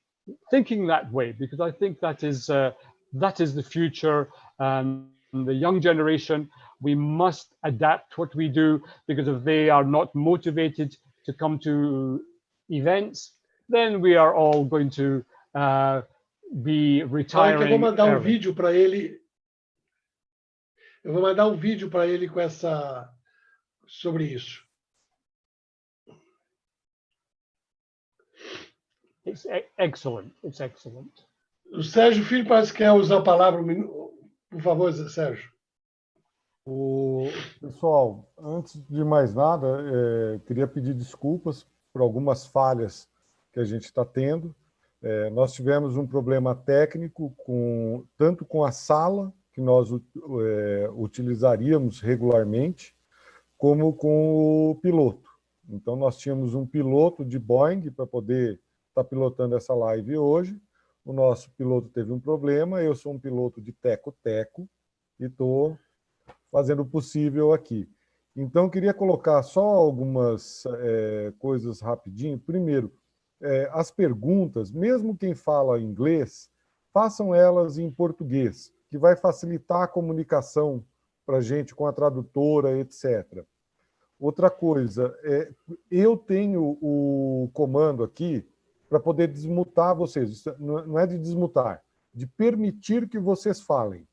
that way, because I think that is the future. The young generation, we must adapt what we do, because if they are not motivated to come to events, then we are all going to be retiring. Eu vou mandar vídeo para ele. Eu vou mandar vídeo para ele com sobre isso. It's excellent. It's excellent. O Sérgio Filho parece que quer usar a palavra. Por favor, Sérgio. Pessoal, antes de mais nada, queria pedir desculpas por algumas falhas que a gente está tendo. Nós tivemos um problema técnico tanto com a sala, que nós utilizaríamos regularmente, como com o piloto. Então, nós tínhamos um piloto de Boeing para poder estar pilotando essa live hoje. O nosso piloto teve um problema, eu sou um piloto de teco-teco e estou fazendo o possível aqui. Então, queria colocar só algumas coisas rapidinho. Primeiro, as perguntas, mesmo quem fala inglês, façam elas em português, que vai facilitar a comunicação para a gente com a tradutora, etc. Outra coisa, eu tenho o comando aqui para poder desmutar vocês. Isso não é de desmutar, de permitir que vocês falem.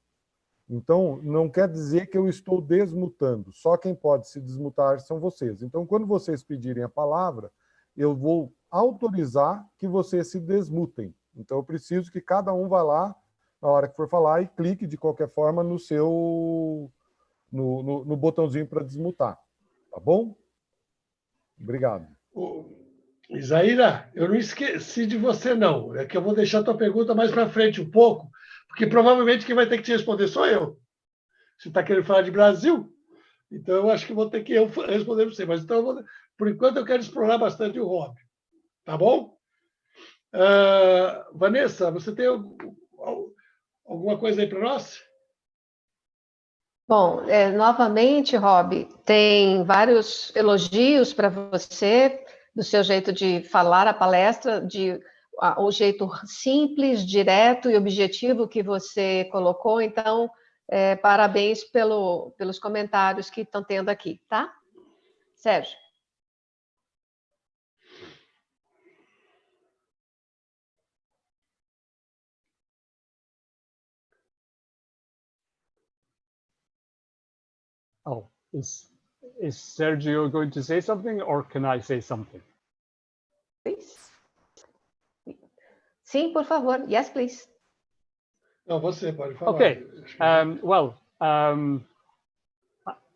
Então, não quer dizer que eu estou desmutando. Só quem pode se desmutar são vocês. Então, quando vocês pedirem a palavra, eu vou autorizar que vocês se desmutem. Então, eu preciso que cada um vá lá, na hora que for falar, e clique, de qualquer forma, no botãozinho para desmutar. Tá bom? Obrigado. Isaíra, eu não esqueci de você, não. É que eu vou deixar a tua pergunta mais para frente um pouco, Porque provavelmente quem vai ter que te responder sou eu. Você está querendo falar de Brasil? Então, eu acho que vou ter que eu responder você. Mas, então, por enquanto, eu quero explorar bastante o hobby. Tá bom? Vanessa, você tem alguma coisa aí para nós? Bom, novamente, Rob, tem vários elogios para você, do seu jeito de falar a palestra, o jeito simples, direto e objetivo que você colocou. Então, parabéns pelos comentários que estão tendo aqui, tá? Sérgio. Oh, is Sergio going to say something, or can I say something? Please. Sim, por favor. Yes, please. Não, você pode falar. Okay.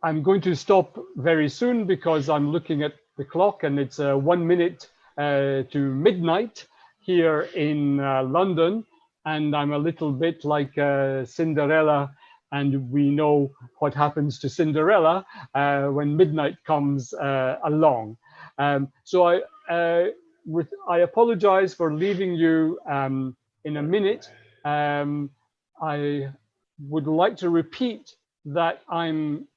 I'm going to stop very soon because I'm looking at the clock and it's 1 minute to midnight here in London, and I'm a little bit like Cinderella, and we know what happens to Cinderella when midnight comes along. So I apologize for leaving you in a minute. I would like to repeat that I'm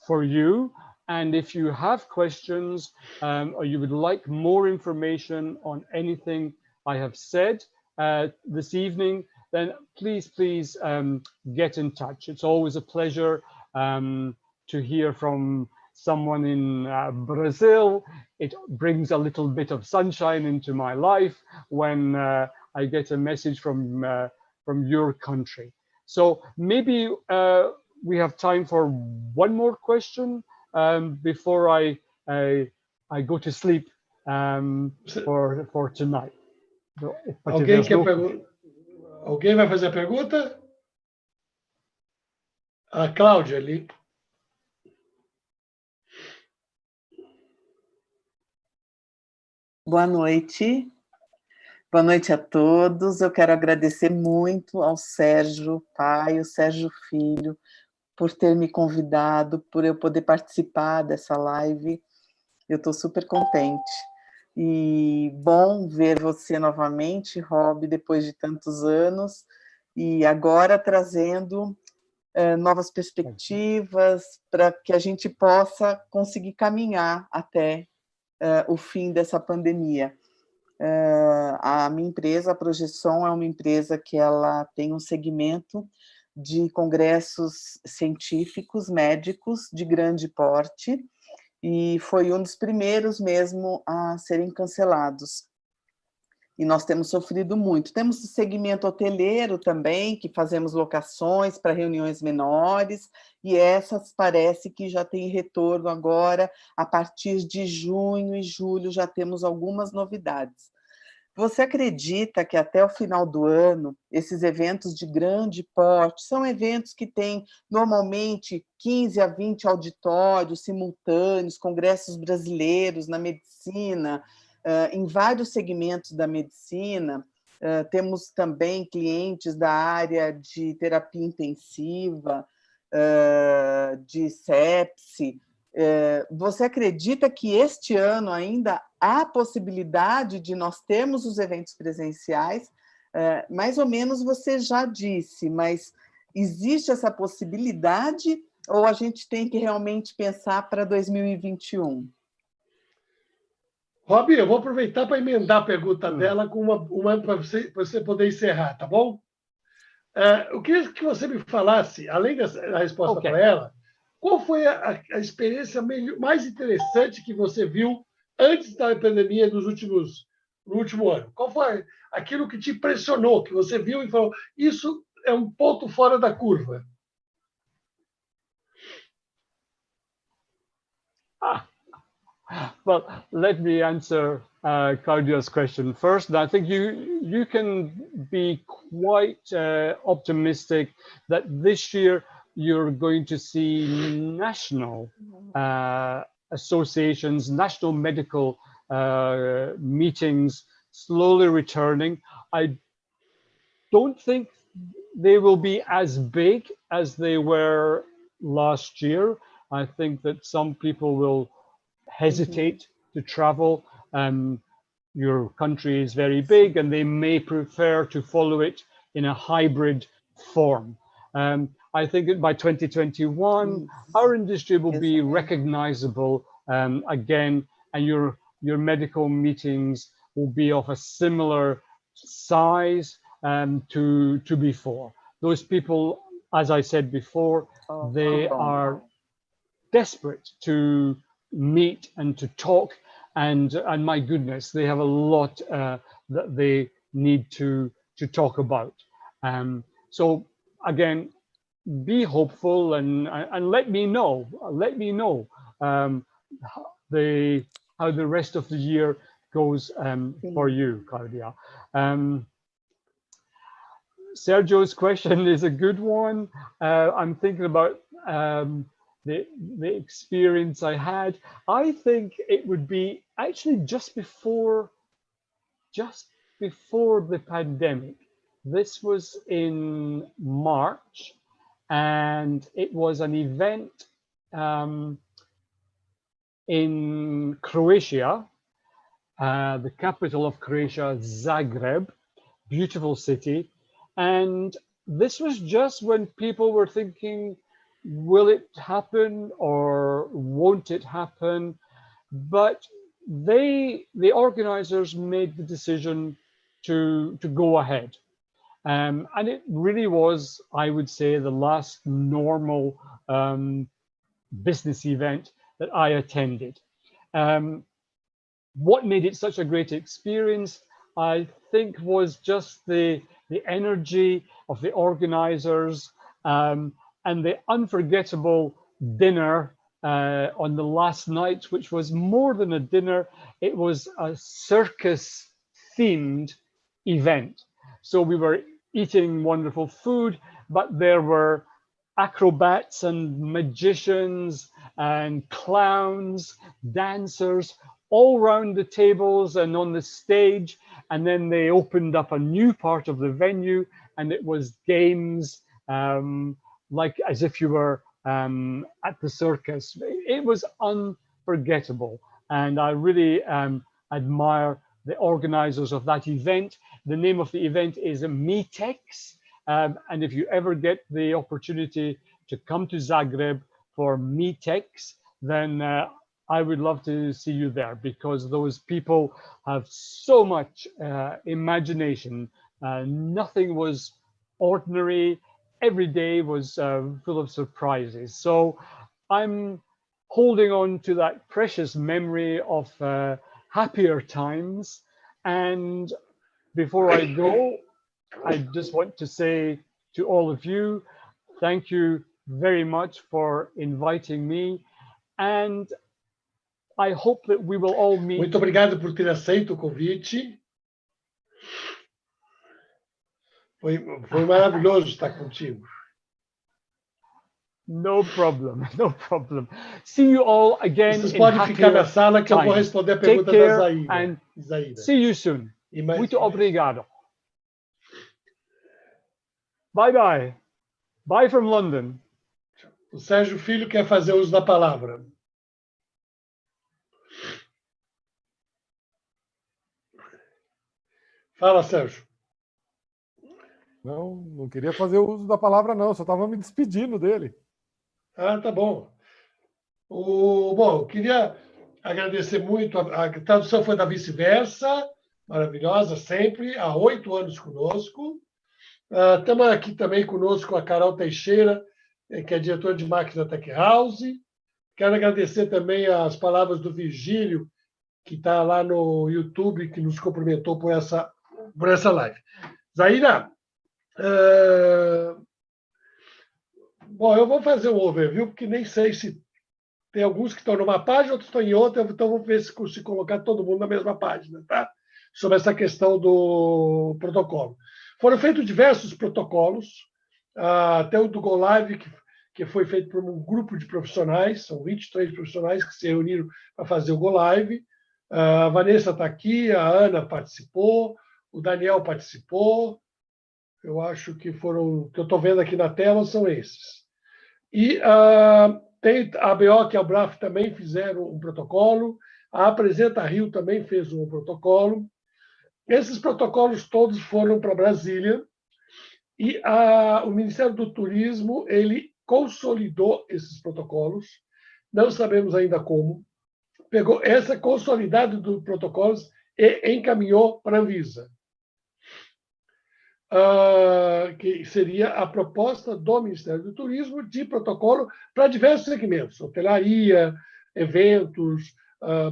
for you, and if you have questions or you would like more information on anything I have said this evening, then please get in touch. It's always a pleasure to hear from someone in Brazil. It brings a little bit of sunshine into my life when I get a message from your country. So maybe we have time for one more question before I go to sleep for tonight. Alguém vai fazer a pergunta? A Cláudia ali. Boa noite. Boa noite a todos. Eu quero agradecer muito ao Sérgio pai, o Sérgio filho, por ter me convidado, por eu poder participar dessa live. Eu estou super contente. E bom ver você novamente, Rob, depois de tantos anos, e agora trazendo novas perspectivas para que a gente possa conseguir caminhar até o fim dessa pandemia. A minha empresa, a Projeção, é uma empresa que ela tem um segmento de congressos científicos, médicos, de grande porte, e foi um dos primeiros mesmo a serem cancelados. E nós temos sofrido muito. Temos o segmento hoteleiro também, que fazemos locações para reuniões menores, e essas parece que já tem retorno agora, a partir de junho e julho já temos algumas novidades. Você acredita que até o final do ano, esses eventos de grande porte, são eventos que têm normalmente 15 a 20 auditórios simultâneos, congressos brasileiros na medicina, em vários segmentos da medicina, temos também clientes da área de terapia intensiva, de sepse. Você acredita que este ano ainda há possibilidade de nós termos os eventos presenciais? Mais ou menos você já disse, mas existe essa possibilidade ou a gente tem que realmente pensar para 2021? Rob, eu vou aproveitar para emendar a pergunta dela com uma para você poder encerrar, tá bom? Eu queria que você me falasse, além da resposta para ela, qual foi a experiência mais interessante que você viu antes da pandemia no último ano? Qual foi aquilo que te impressionou, que você viu e falou, isso é um ponto fora da curva? Well, let me answer Claudia's question first. I think you can be quite optimistic that this year you're going to see national associations, national medical meetings slowly returning. I don't think they will be as big as they were last year. I think that some people will hesitate to travel. Your country is very big and they may prefer to follow it in a hybrid form. I think that by 2021, our industry will be recognizable again, and your medical meetings will be of a similar size to before. Those people, as I said before, they are desperate to meet and to talk, and my goodness, they have a lot that they need to talk about. So again, be hopeful and let me know how the rest of the year goes for you, Claudia. Sergio's question is a good one. I'm thinking about the experience I had. I think it would be actually just before the pandemic. This was in March, and it was an event in Croatia, the capital of Croatia, Zagreb, beautiful city. And this was just when people were thinking, will it happen or won't it happen? But the organizers made the decision to go ahead. And it really was, I would say, the last normal business event that I attended. What made it such a great experience, I think, was just the energy of the organizers and the unforgettable dinner on the last night, which was more than a dinner. It was a circus-themed event. So we were eating wonderful food, but there were acrobats and magicians and clowns, dancers, all around the tables and on the stage. And then they opened up a new part of the venue, and it was games, like as if you were at the circus. It was unforgettable. And I really admire the organizers of that event. The name of the event is Meetex. And if you ever get the opportunity to come to Zagreb for Meetex, then I would love to see you there, because those people have so much imagination. Nothing was ordinary. Every day was full of surprises. So I'm holding on to that precious memory of happier times. And before I go, I just want to say to all of you, thank you very much for inviting me. And I hope that we will all meet. Muito obrigado por ter aceito o convite. Foi maravilhoso estar contigo. No problem, no problem. See you all again. Vocês podem ficar na sala que eu vou responder a pergunta da Zaida. See you soon. Muito obrigado. Bye bye. Bye from London. O Sérgio Filho quer fazer uso da palavra. Fala, Sérgio. Não queria fazer uso da palavra, não. Só estava me despedindo dele. Ah, tá bom. Bom, eu queria agradecer muito. A tradução foi da Vice-Versa, maravilhosa, sempre, há 8 anos conosco. Estamos aqui também conosco a Carol Teixeira, que é diretora de marketing da Tech House. Quero agradecer também as palavras do Virgílio, que está lá no YouTube, que nos cumprimentou por essa live. Zaida, bom, eu vou fazer um overview, porque nem sei se tem alguns que estão numa página, outros estão em outra, então vou ver se colocar todo mundo na mesma página, tá? Sobre essa questão do protocolo. Foram feitos diversos protocolos, até o do Go Live, que foi feito por um grupo de profissionais, são 23 profissionais que se reuniram para fazer o Go Live. A Vanessa está aqui, a Ana participou, o Daniel participou, Eu acho que foram, que eu estou vendo aqui na tela, são esses. E tem a ABO, que a Braf também fizeram um protocolo, a Apresenta Rio também fez um protocolo. Esses protocolos todos foram para Brasília e o Ministério do Turismo ele consolidou esses protocolos, não sabemos ainda como, pegou essa consolidade dos protocolos e encaminhou para a Anvisa, que seria a proposta do Ministério do Turismo de protocolo para diversos segmentos, hotelaria, eventos,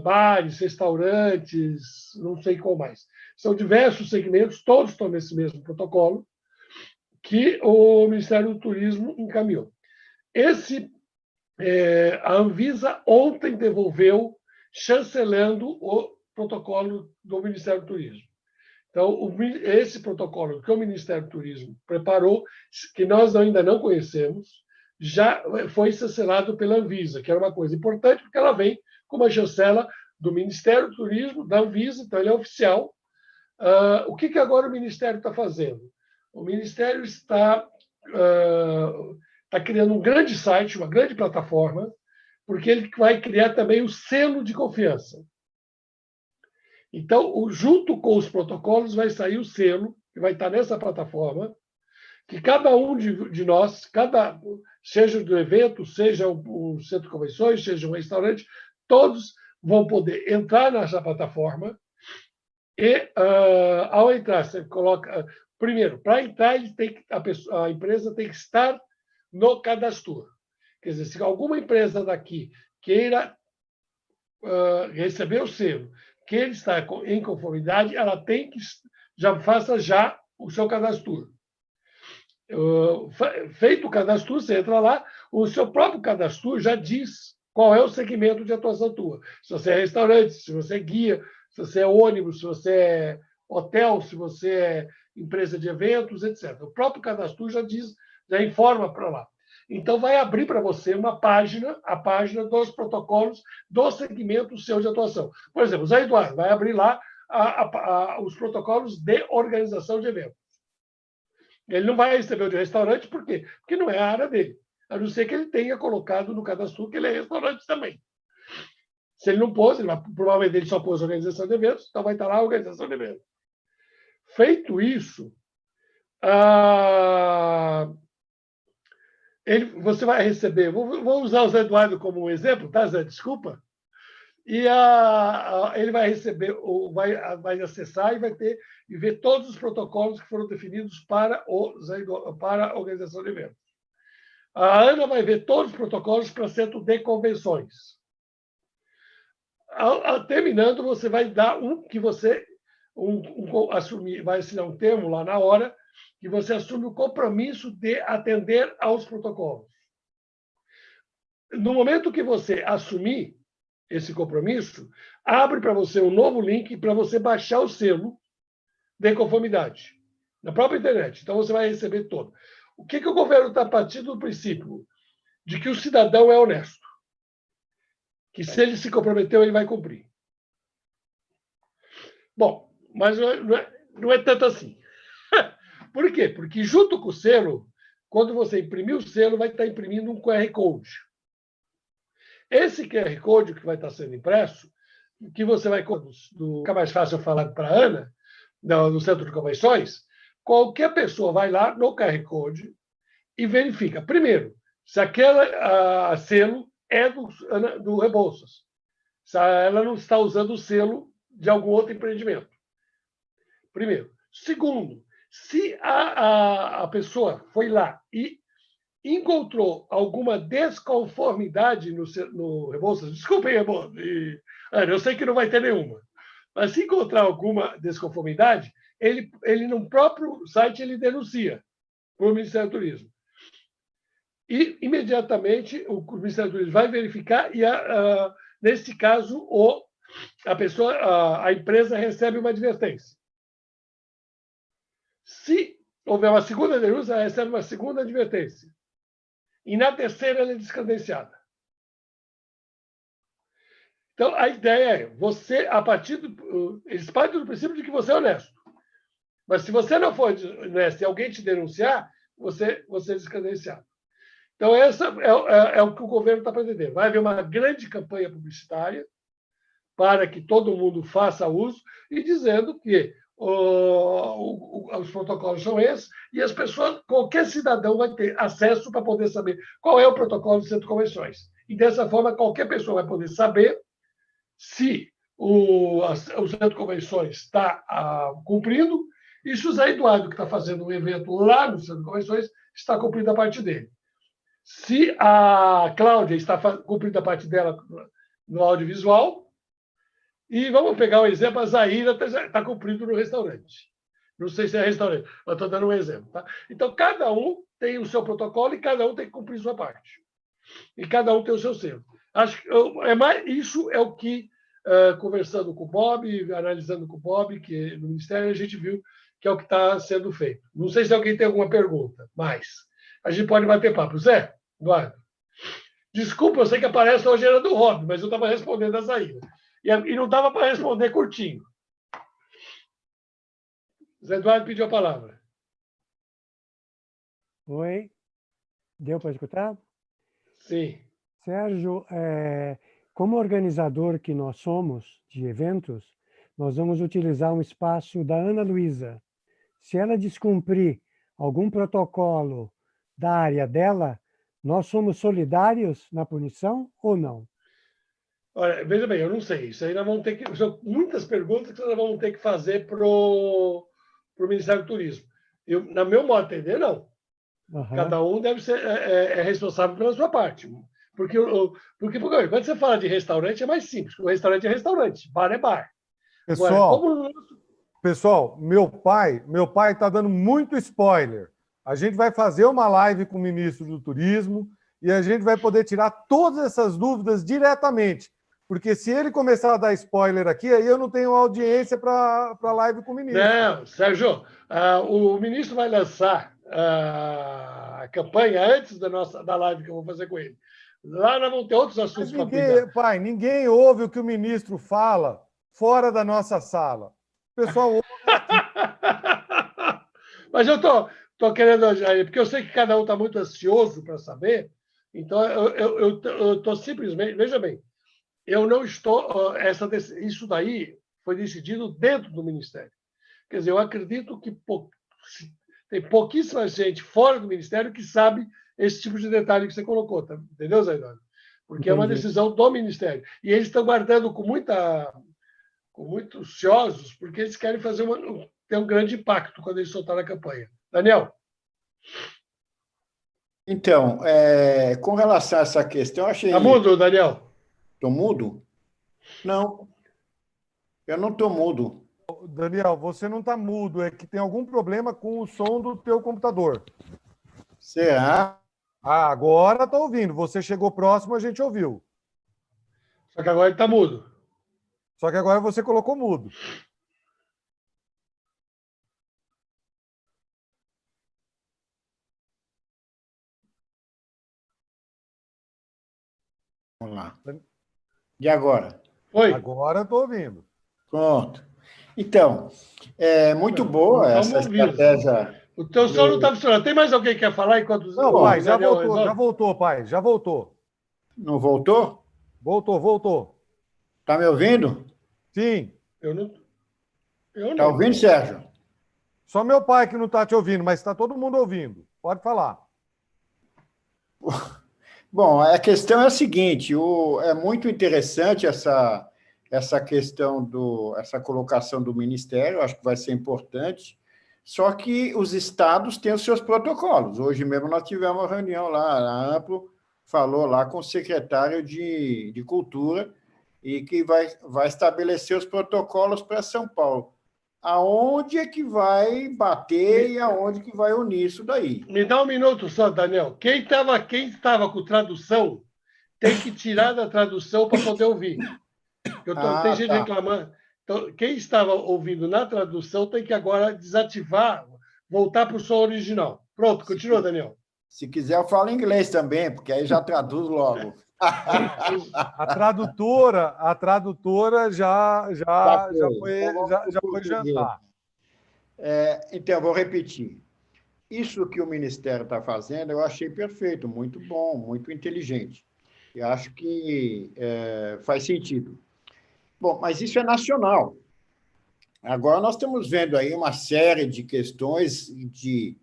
bares, restaurantes, não sei qual mais. São diversos segmentos, todos estão nesse mesmo protocolo, que o Ministério do Turismo encaminhou. A Anvisa ontem devolveu, chancelando o protocolo do Ministério do Turismo. Então, esse protocolo que o Ministério do Turismo preparou, que nós ainda não conhecemos, já foi chancelado pela Anvisa, que era uma coisa importante, porque ela vem com uma chancela do Ministério do Turismo, da Anvisa, então ele é oficial. O que agora o Ministério está fazendo? O Ministério está criando um grande site, uma grande plataforma, porque ele vai criar também o selo de confiança. Então, junto com os protocolos, vai sair o selo, que vai estar nessa plataforma, que cada um de nós, seja do evento, seja um centro de convenções, seja um restaurante, todos vão poder entrar nessa plataforma e, ao entrar, você coloca... Primeiro, para entrar, a empresa tem que estar no cadastro. Quer dizer, se alguma empresa daqui queira receber o selo, que ele está em conformidade, ela tem que faça já o seu cadastro. Feito o cadastro, você entra lá, o seu próprio cadastro já diz qual é o segmento de atuação tua. Se você é restaurante, se você é guia, se você é ônibus, se você é hotel, se você é empresa de eventos, etc. O próprio cadastro já diz, já informa para lá. Então, vai abrir para você uma página, a página dos protocolos do segmento seu de atuação. Por exemplo, o Zé Eduardo vai abrir lá os protocolos de organização de eventos. Ele não vai receber o de restaurante, por quê? Porque não é a área dele. A não ser que ele tenha colocado no cadastro que ele é restaurante também. Se ele não pôs, provavelmente ele só pôs organização de eventos, então vai estar lá a organização de eventos. Feito isso, você vai receber... Vou usar o Zé Eduardo como um exemplo, tá, Zé? Desculpa. E ele vai receber, vai acessar e vai ver todos os protocolos que foram definidos para a organização de eventos. A Ana vai ver todos os protocolos para centro de convenções. Terminando, você vai dar que você assumir, vai assinar um termo lá na hora, que você assume o compromisso de atender aos protocolos. No momento que você assumir esse compromisso, abre para você um novo link para você baixar o selo de conformidade na própria internet. Então, você vai receber todo. O que o governo está partindo do princípio? De que o cidadão é honesto. Que se ele se comprometeu, ele vai cumprir. Bom, mas não é tanto assim. Por quê? Porque junto com o selo, quando você imprimir o selo, vai estar imprimindo um QR Code. Esse QR Code que vai estar sendo impresso, que você vai... Fica mais fácil eu falar para a Ana, no centro de convenções, qualquer pessoa vai lá no QR Code e verifica, primeiro, se aquele selo é do Rebouças, se ela não está usando o selo de algum outro empreendimento. Primeiro. Segundo, se a pessoa foi lá e encontrou alguma desconformidade no Rebouças, desculpem, Ana, eu sei que não vai ter nenhuma, mas se encontrar alguma desconformidade, ele no próprio site ele denuncia para o Ministério do Turismo. E, imediatamente, o Ministério do Turismo vai verificar e, nesse caso, a empresa recebe uma advertência. Se houver uma segunda denúncia, ela recebe uma segunda advertência. E, na terceira, ela é descredenciada. Então, a ideia é, eles partem do princípio de que você é honesto. Mas se você não for honesto e alguém te denunciar, você é descredenciado. Então, essa é o que o governo está pretendendo. Vai haver uma grande campanha publicitária para que todo mundo faça uso e dizendo que os protocolos são esses e as pessoas, qualquer cidadão vai ter acesso para poder saber qual é o protocolo do Centro de Convenções. E dessa forma, qualquer pessoa vai poder saber se o Centro de Convenções está cumprindo e se o Zé Eduardo, que está fazendo um evento lá no Centro de Convenções, está cumprindo a parte dele. Se a Cláudia está cumprindo a parte dela no audiovisual, e vamos pegar um exemplo, a Zaira está cumprindo no restaurante. Não sei se é restaurante, mas estou dando um exemplo. Tá? Então, cada um tem o seu protocolo e cada um tem que cumprir sua parte. E cada um tem o seu selo. Acho que isso é o que, conversando com o Bob, analisando com o Bob, que no Ministério, a gente viu que é o que está sendo feito. Não sei se alguém tem alguma pergunta, mas a gente pode bater papo. Zé, Eduardo, desculpa, eu sei que aparece hoje era do Rob, mas eu estava respondendo a Zaira. E não dava para responder curtinho. Zé Eduardo pediu a palavra. Oi, deu para escutar? Sim. Sérgio, como organizador que nós somos de eventos, nós vamos utilizar um espaço da Ana Luísa. Se ela descumprir algum protocolo da área dela, nós somos solidários na punição ou não? Olha, veja bem, eu não sei. Isso aí nós vamos ter que. São muitas perguntas que nós vamos ter que fazer para o Ministério do Turismo. Na meu modo de entender, não. Uhum. Cada um deve ser responsável pela sua parte. Porque quando você fala de restaurante, é mais simples. O restaurante é restaurante, bar é bar. Pessoal, meu pai está dando muito spoiler. A gente vai fazer uma live com o ministro do Turismo e a gente vai poder tirar todas essas dúvidas diretamente. Porque se ele começar a dar spoiler aqui, aí eu não tenho audiência para a live com o ministro. Não, Sérgio, o ministro vai lançar a campanha antes da live que eu vou fazer com ele. Lá nós vamos ter outros assuntos para cuidar. Pai, ninguém ouve o que o ministro fala fora da nossa sala. O pessoal ouve aqui. Mas eu estou querendo, porque eu sei que cada um está muito ansioso para saber, então eu estou simplesmente. Veja bem, eu não estou. Isso daí foi decidido dentro do Ministério. Quer dizer, eu acredito que tem pouquíssima gente fora do Ministério que sabe esse tipo de detalhe que você colocou, tá? Entendeu, Zé Eduardo? Porque é uma decisão do Ministério. E eles estão guardando com muito ansiosos, porque eles querem ter um grande impacto quando eles soltarem a campanha. Daniel? Então, com relação a essa questão, eu achei... Está mudo, Daniel? Estou mudo? Não. Eu não estou mudo. Daniel, você não está mudo, é que tem algum problema com o som do teu computador. Será? Agora está ouvindo. Você chegou próximo, a gente ouviu. Só que agora ele está mudo. Só que agora você colocou mudo. Vamos lá. E agora? Oi. Agora estou ouvindo. Pronto. Então, é muito boa essa estratégia. O teu som não está funcionando. Tem mais alguém que quer falar enquanto... Não, pai, já voltou, pai. Já voltou. Não voltou? Voltou. Está me ouvindo? Sim. Eu não. Está ouvindo, Sérgio? Só meu pai que não está te ouvindo, mas está todo mundo ouvindo. Pode falar. Bom, a questão é a seguinte, é muito interessante essa questão essa colocação do Ministério, acho que vai ser importante, só que os estados têm os seus protocolos. Hoje mesmo nós tivemos uma reunião lá, a Amplo falou lá com o secretário de Cultura e que vai estabelecer os protocolos para São Paulo. Aonde é que vai bater e aonde que vai unir isso daí? Me dá um minuto só, Daniel. Quem estava com tradução tem que tirar da tradução para poder ouvir. Tem gente reclamando. Então, quem estava ouvindo na tradução tem que agora desativar, voltar para o som original. Pronto, continua, Daniel. Se quiser, eu falo inglês também, porque aí já traduz logo. A tradutora já foi jantar. Então, eu vou repetir. Isso que o Ministério está fazendo, eu achei perfeito, muito bom, muito inteligente. Eu acho que faz sentido. Bom, mas isso é nacional. Agora, nós estamos vendo aí uma série de questões de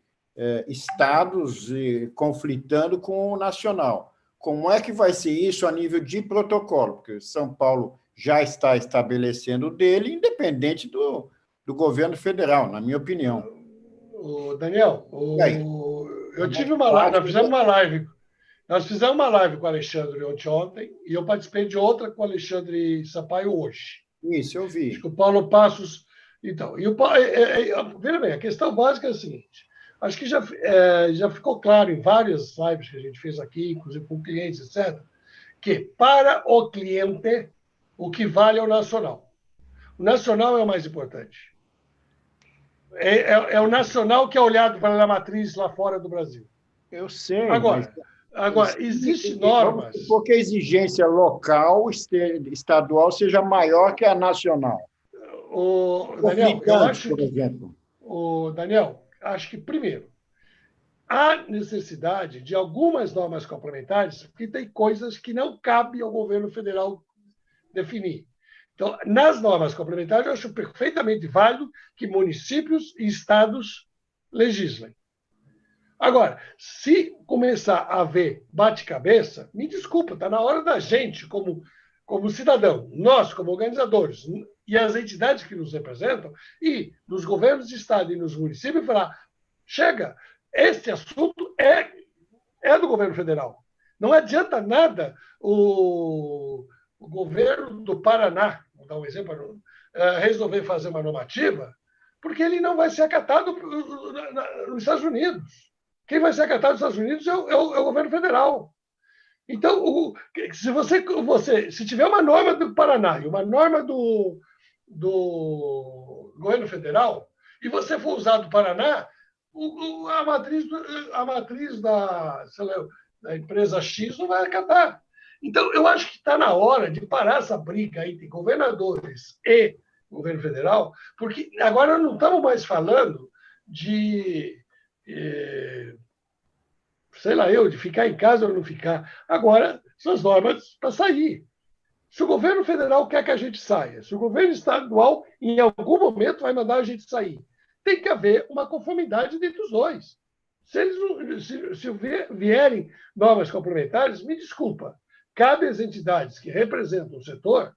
estados conflitando com o nacional. Como é que vai ser isso a nível de protocolo? Porque São Paulo já está estabelecendo o dele, independente do governo federal, na minha opinião. Daniel, eu tive uma live, nós fizemos uma live com o Alexandre ontem, e eu participei de outra com o Alexandre Sampaio hoje. Isso, eu vi. Acho que o Paulo Passos... Então, veja bem, a questão básica é a seguinte, acho que já ficou claro em várias lives que a gente fez aqui, inclusive com clientes, etc., que para o cliente, o que vale é o nacional. O nacional é o mais importante. É o nacional que é olhado pela matriz lá fora do Brasil. Eu sei. Agora existem normas... Vamos supor que a exigência local, estadual, seja maior que a nacional. Daniel, eu acho por exemplo. Daniel, acho que, primeiro, há necessidade de algumas normas complementares, porque tem coisas que não cabe ao governo federal definir. Então, nas normas complementares, eu acho perfeitamente válido que municípios e estados legislem. Agora, se começar a haver bate-cabeça, me desculpa, está na hora da gente, como cidadão, nós, como organizadores, e as entidades que nos representam, e nos governos de estado e nos municípios, falar, chega, esse assunto é do governo federal. Não adianta nada o governo do Paraná, vou dar um exemplo, resolver fazer uma normativa, porque ele não vai ser acatado nos Estados Unidos. Quem vai ser acatado nos Estados Unidos é o governo federal. Então, se tiver uma norma do Paraná e uma norma do governo federal, e você for usar do Paraná, a matriz da empresa X não vai acatar. Então, eu acho que está na hora de parar essa briga entre governadores e governo federal, porque agora não estamos mais falando de, de ficar em casa ou não ficar. Agora, são as normas para sair. Se o governo federal quer que a gente saia, se o governo estadual, em algum momento, vai mandar a gente sair, tem que haver uma conformidade entre os dois. Se vierem normas complementares, me desculpa, cabe às entidades que representam o setor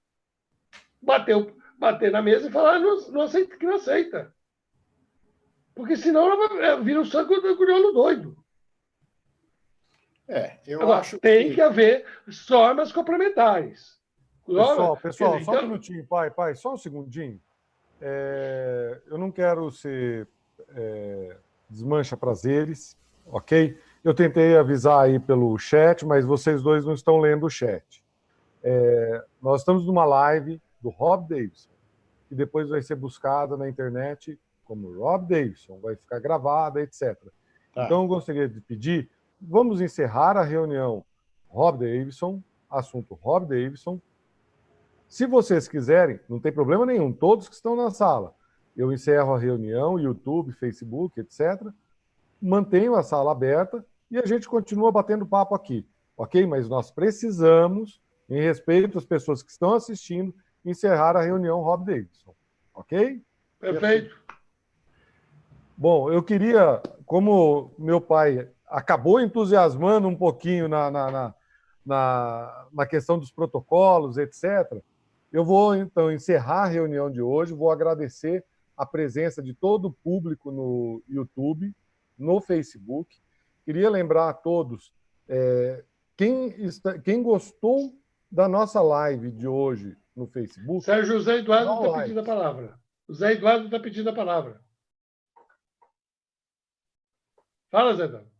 bater na mesa e falar não aceita, que não aceita. Porque senão vira o sangue do crioulo doido. Eu acho tem que haver normas complementares. Pessoal, só um minutinho, pai, só um segundinho. Eu não quero ser desmancha prazeres, ok? Eu tentei avisar aí pelo chat, mas vocês dois não estão lendo o chat. Nós estamos numa live do Rob Davidson, que depois vai ser buscada na internet como Rob Davidson, vai ficar gravada, etc. Tá. Então, eu gostaria de pedir, vamos encerrar a reunião Rob Davidson, assunto Rob Davidson. Se vocês quiserem, não tem problema nenhum, todos que estão na sala, eu encerro a reunião, YouTube, Facebook, etc. Mantenho a sala aberta e a gente continua batendo papo aqui, ok? Mas nós precisamos, em respeito às pessoas que estão assistindo, encerrar a reunião Rob Davidson, ok? Perfeito. Bom, eu queria, como meu pai acabou entusiasmando um pouquinho na questão dos protocolos, etc., eu vou, então, encerrar a reunião de hoje, vou agradecer a presença de todo o público no YouTube, no Facebook. Queria lembrar a todos, quem gostou da nossa live de hoje no Facebook... Sérgio, o Zé Eduardo está pedindo a palavra. O Zé Eduardo está pedindo a palavra. Fala, Zé Eduardo.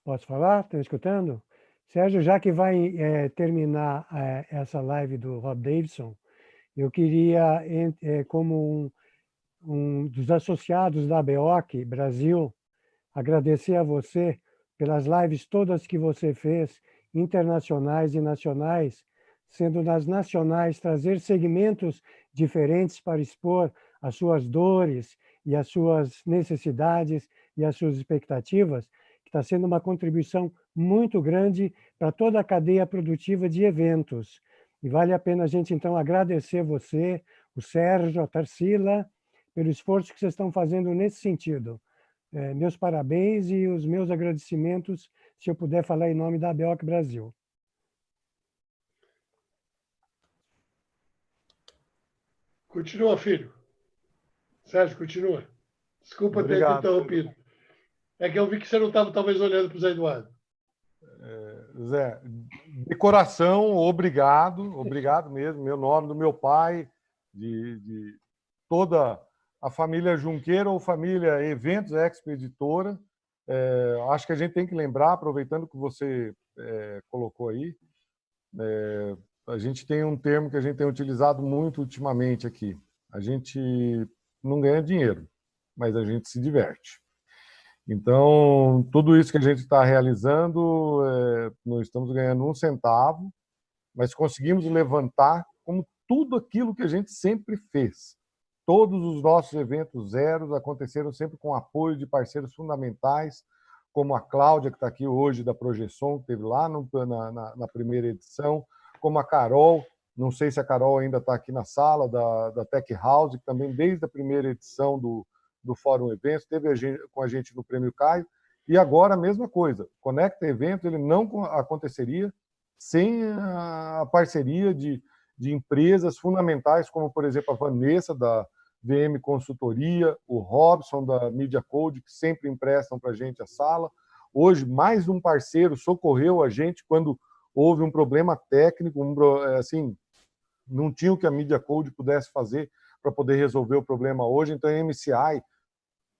Posso falar? Estão escutando? Sérgio, já que vai terminar essa live do Rob Davidson, eu queria, como um dos associados da ABOC Brasil, agradecer a você pelas lives todas que você fez, internacionais e nacionais, sendo nas nacionais trazer segmentos diferentes para expor as suas dores e as suas necessidades e as suas expectativas, que está sendo uma contribuição muito grande para toda a cadeia produtiva de eventos. E vale a pena a gente, então, agradecer você, o Sérgio, a Tarsila, pelo esforço que vocês estão fazendo nesse sentido. Meus parabéns e os meus agradecimentos, se eu puder falar em nome da ABEOC Brasil. Continua, filho. Sérgio, continua. Desculpa ter te Obrigado. interrompido. É que eu vi que você não estava talvez olhando para o Zé Eduardo. Zé, de coração, obrigado mesmo, meu nome, do meu pai, de toda a família Junqueira ou família Eventos Expeditora. Acho que a gente tem que lembrar, aproveitando que você colocou aí, a gente tem um termo que a gente tem utilizado muito ultimamente aqui. A gente não ganha dinheiro, mas a gente se diverte. Então, tudo isso que a gente está realizando, não estamos ganhando um centavo, mas conseguimos levantar como tudo aquilo que a gente sempre fez. Todos os nossos eventos zeros aconteceram sempre com apoio de parceiros fundamentais, como a Cláudia, que está aqui hoje, da Projeção, que esteve lá na primeira edição, como a Carol, não sei se a Carol ainda está aqui na sala, da Tech House, que também desde a primeira edição do Fórum Eventos, esteve com a gente no Prêmio Caio, e agora a mesma coisa. Conecta Eventos, ele não aconteceria sem a parceria de empresas fundamentais, como, por exemplo, a Vanessa, da VM Consultoria, o Robson, da Media Code, que sempre emprestam para a gente a sala. Hoje, mais um parceiro socorreu a gente quando houve um problema técnico, assim, não tinha o que a Media Code pudesse fazer para poder resolver o problema hoje. Então, a MCI,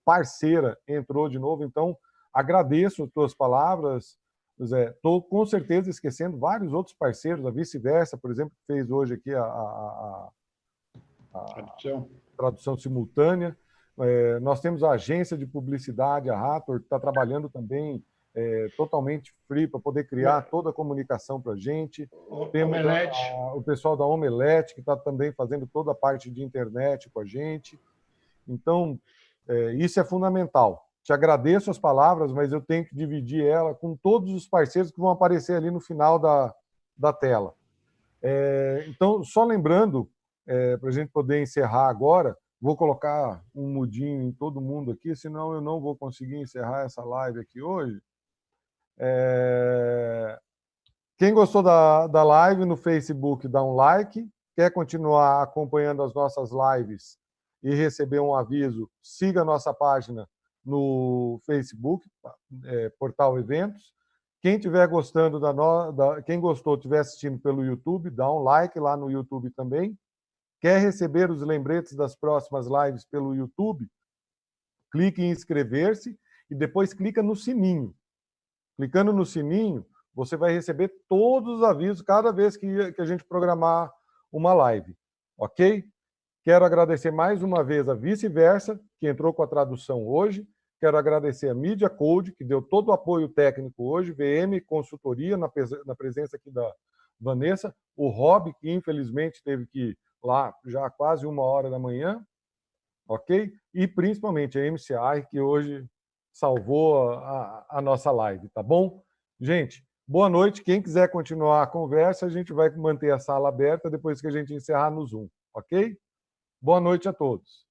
parceira, entrou de novo. Então, agradeço as tuas palavras, José. Estou, com certeza, esquecendo vários outros parceiros, a Vice-Versa, por exemplo, que fez hoje aqui a tradução simultânea. Nós temos a agência de publicidade, a Rator, que está trabalhando também totalmente free para poder criar toda a comunicação para a gente. Temos o pessoal da Omelete, que está também fazendo toda a parte de internet com a gente. Então, isso é fundamental. Te agradeço as palavras, mas eu tenho que dividir ela com todos os parceiros que vão aparecer ali no final da tela. Então, só lembrando, para a gente poder encerrar agora, vou colocar um mudinho em todo mundo aqui, senão eu não vou conseguir encerrar essa live aqui hoje. Quem gostou da live no Facebook, dá um like. Quer continuar acompanhando as nossas lives e receber um aviso, siga a nossa página no Facebook, Portal Eventos. Quem estiver gostando quem gostou, estiver assistindo pelo YouTube, dá um like lá no YouTube também. Quer receber os lembretes das próximas lives pelo YouTube? Clique em inscrever-se e depois clica no sininho. Clicando no sininho, você vai receber todos os avisos cada vez que a gente programar uma live, ok? Quero agradecer mais uma vez a Vice-Versa, que entrou com a tradução hoje. Quero agradecer a Media Code, que deu todo o apoio técnico hoje, VM Consultoria, na presença aqui da Vanessa, o Rob, que infelizmente teve que ir lá já quase 1h da manhã, ok? E principalmente a MCI, que hoje salvou a nossa live, tá bom? Gente, boa noite. Quem quiser continuar a conversa, a gente vai manter a sala aberta depois que a gente encerrar no Zoom, ok? Boa noite a todos.